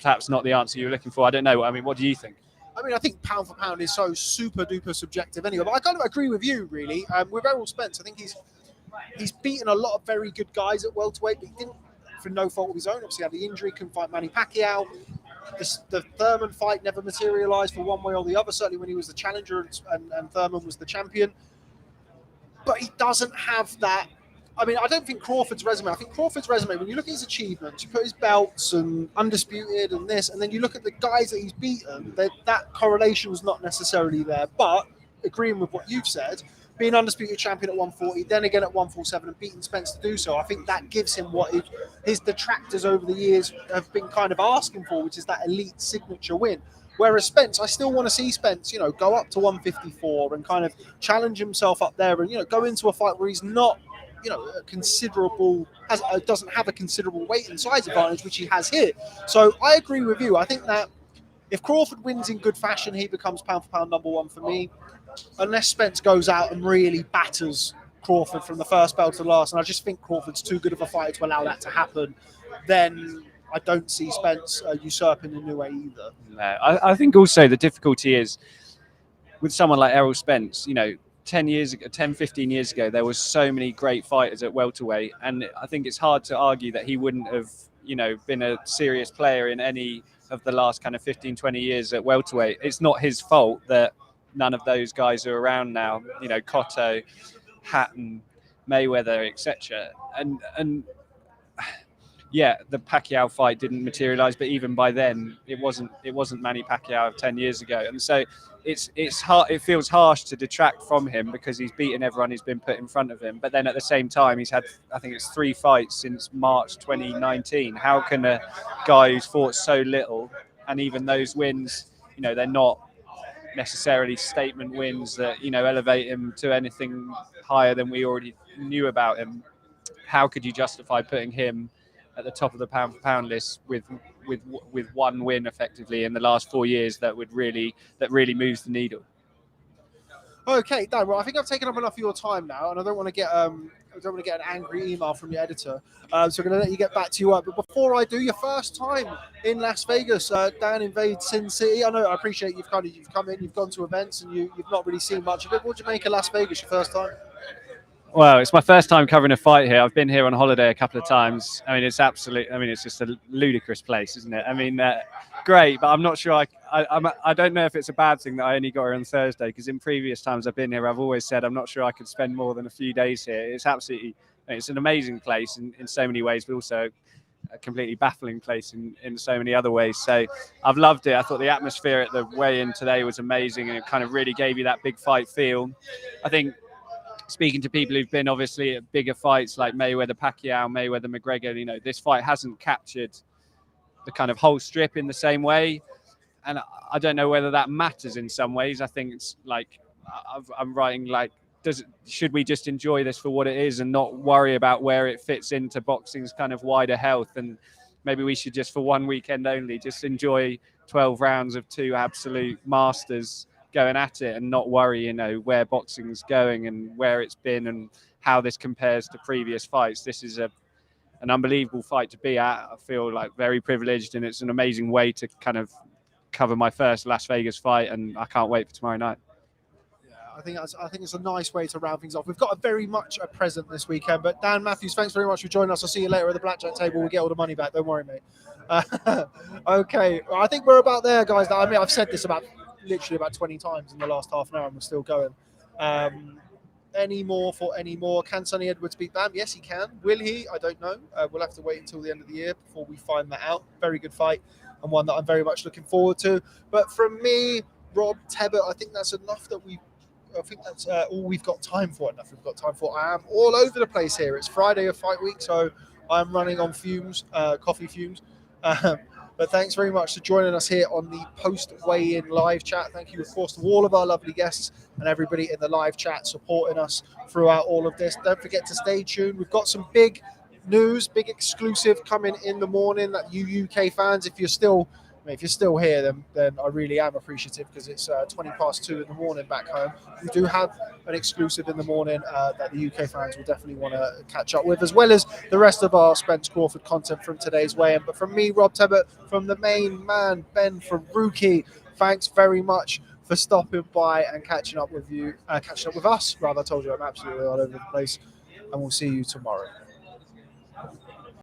perhaps not the answer you're looking for. I don't know. I mean, what do you think? I mean, I think pound for pound is so super duper subjective anyway. But I kind of agree with you, really. With Errol Spence, I think he's beaten a lot of very good guys at welterweight, but he didn't, for no fault of his own. Obviously, had the injury, couldn't fight Manny Pacquiao. The Thurman fight never materialised for one way or the other, certainly when he was the challenger and Thurman was the champion. But he doesn't have that. I mean, I don't think Crawford's resume, when you look at his achievements, you put his belts and undisputed and this, and then you look at the guys that he's beaten, that correlation was not necessarily there. But agreeing with what you've said, being undisputed champion at 140, then again at 147 and beating Spence to do so, I think that gives him what his detractors over the years have been kind of asking for, which is that elite signature win. Whereas Spence, I still want to see Spence, go up to 154 and kind of challenge himself up there and, go into a fight where he's not, doesn't have a considerable weight and size advantage, which he has here. So I agree with you. I think that if Crawford wins in good fashion, he becomes pound for pound number one for me. Unless Spence goes out and really batters Crawford from the first bell to the last, and I just think Crawford's too good of a fighter to allow that to happen, then I don't see Spence usurping Inoue either. No, I think also the difficulty is with someone like Errol Spence, 10, 15 years ago, there was so many great fighters at welterweight, and I think it's hard to argue that he wouldn't have, been a serious player in any of the last kind of 15, 20 years at welterweight. It's not his fault that none of those guys are around now, Cotto, Hatton, Mayweather, etc. And yeah, the Pacquiao fight didn't materialize, but even by then, it wasn't Manny Pacquiao of 10 years ago. And so it's hard. It feels harsh to detract from him because he's beaten everyone who's been put in front of him. But then at the same time, he's had, I think it's 3 fights since March 2019. How can a guy who's fought so little, and even those wins, they're not necessarily statement wins that elevate him to anything higher than we already knew about him? How could you justify putting him at the top of the pound for pound list with one win effectively in the last 4 years that really moves the needle? Okay, Dan. Well, I think I've taken up enough of your time now, and I don't want to get an angry email from your editor. So I'm going to let you get back to your work. But before I do, your first time in Las Vegas, Dan invades Sin City. I appreciate you've come in, you've gone to events, and you've not really seen much of it. What do you make of Las Vegas your first time? Well, it's my first time covering a fight here. I've been here on holiday a couple of times. I mean, it's just a ludicrous place, isn't it? I mean, great, but I'm not sure. I don't know if it's a bad thing that I only got here on Thursday, because in previous times I've been here, I've always said I'm not sure I could spend more than a few days here. It's an amazing place in so many ways, but also a completely baffling place in so many other ways. So I've loved it. I thought the atmosphere at the weigh-in today was amazing, and it kind of really gave you that big fight feel. I think, speaking to people who've been obviously at bigger fights like Mayweather, Pacquiao, Mayweather, McGregor, this fight hasn't captured the kind of whole strip in the same way. And I don't know whether that matters in some ways. I think it's like, I'm writing like, should we just enjoy this for what it is and not worry about where it fits into boxing's kind of wider health? And maybe we should just, for one weekend only, just enjoy 12 rounds of two absolute masters going at it and not worry, where boxing's going and where it's been and how this compares to previous fights. This is an unbelievable fight to be at. I feel like very privileged, and it's an amazing way to kind of cover my first Las Vegas fight, and I can't wait for tomorrow night. Yeah, I think it's a nice way to round things off. We've got very much a present this weekend, but Dan Matthews, thanks very much for joining us. I'll see you later at the blackjack table. We'll get all the money back. Don't worry, mate. Okay, I think we're about there, guys. I mean, I've said this literally about 20 times in the last half an hour, and we're still going. Any more? Can Sonny Edwards beat Bam? Yes, he can. Will he? I don't know. We'll have to wait until the end of the year before we find that out. Very good fight, and one that I'm very much looking forward to. But from me, Rob Tebbutt, I think that's enough I think that's all we've got time for. I am all over the place here. It's Friday of fight week, so I'm running on fumes, coffee fumes. But thanks very much for joining us here on the post-weigh-in live chat. Thank you, of course, to all of our lovely guests and everybody in the live chat supporting us throughout all of this. Don't forget to stay tuned. We've got some big news, big exclusive coming in the morning that you UK fans, if you're still here, then I really am appreciative, because it's 2:20 in the morning back home. We do have an exclusive in the morning that the UK fans will definitely want to catch up with, as well as the rest of our Spence-Crawford content from today's weigh-in. But from me, Rob Tebbutt, from the main man, Ben from Rookie, thanks very much for stopping by and catching up with us. Rather, I told you I'm absolutely all over the place, and we'll see you tomorrow.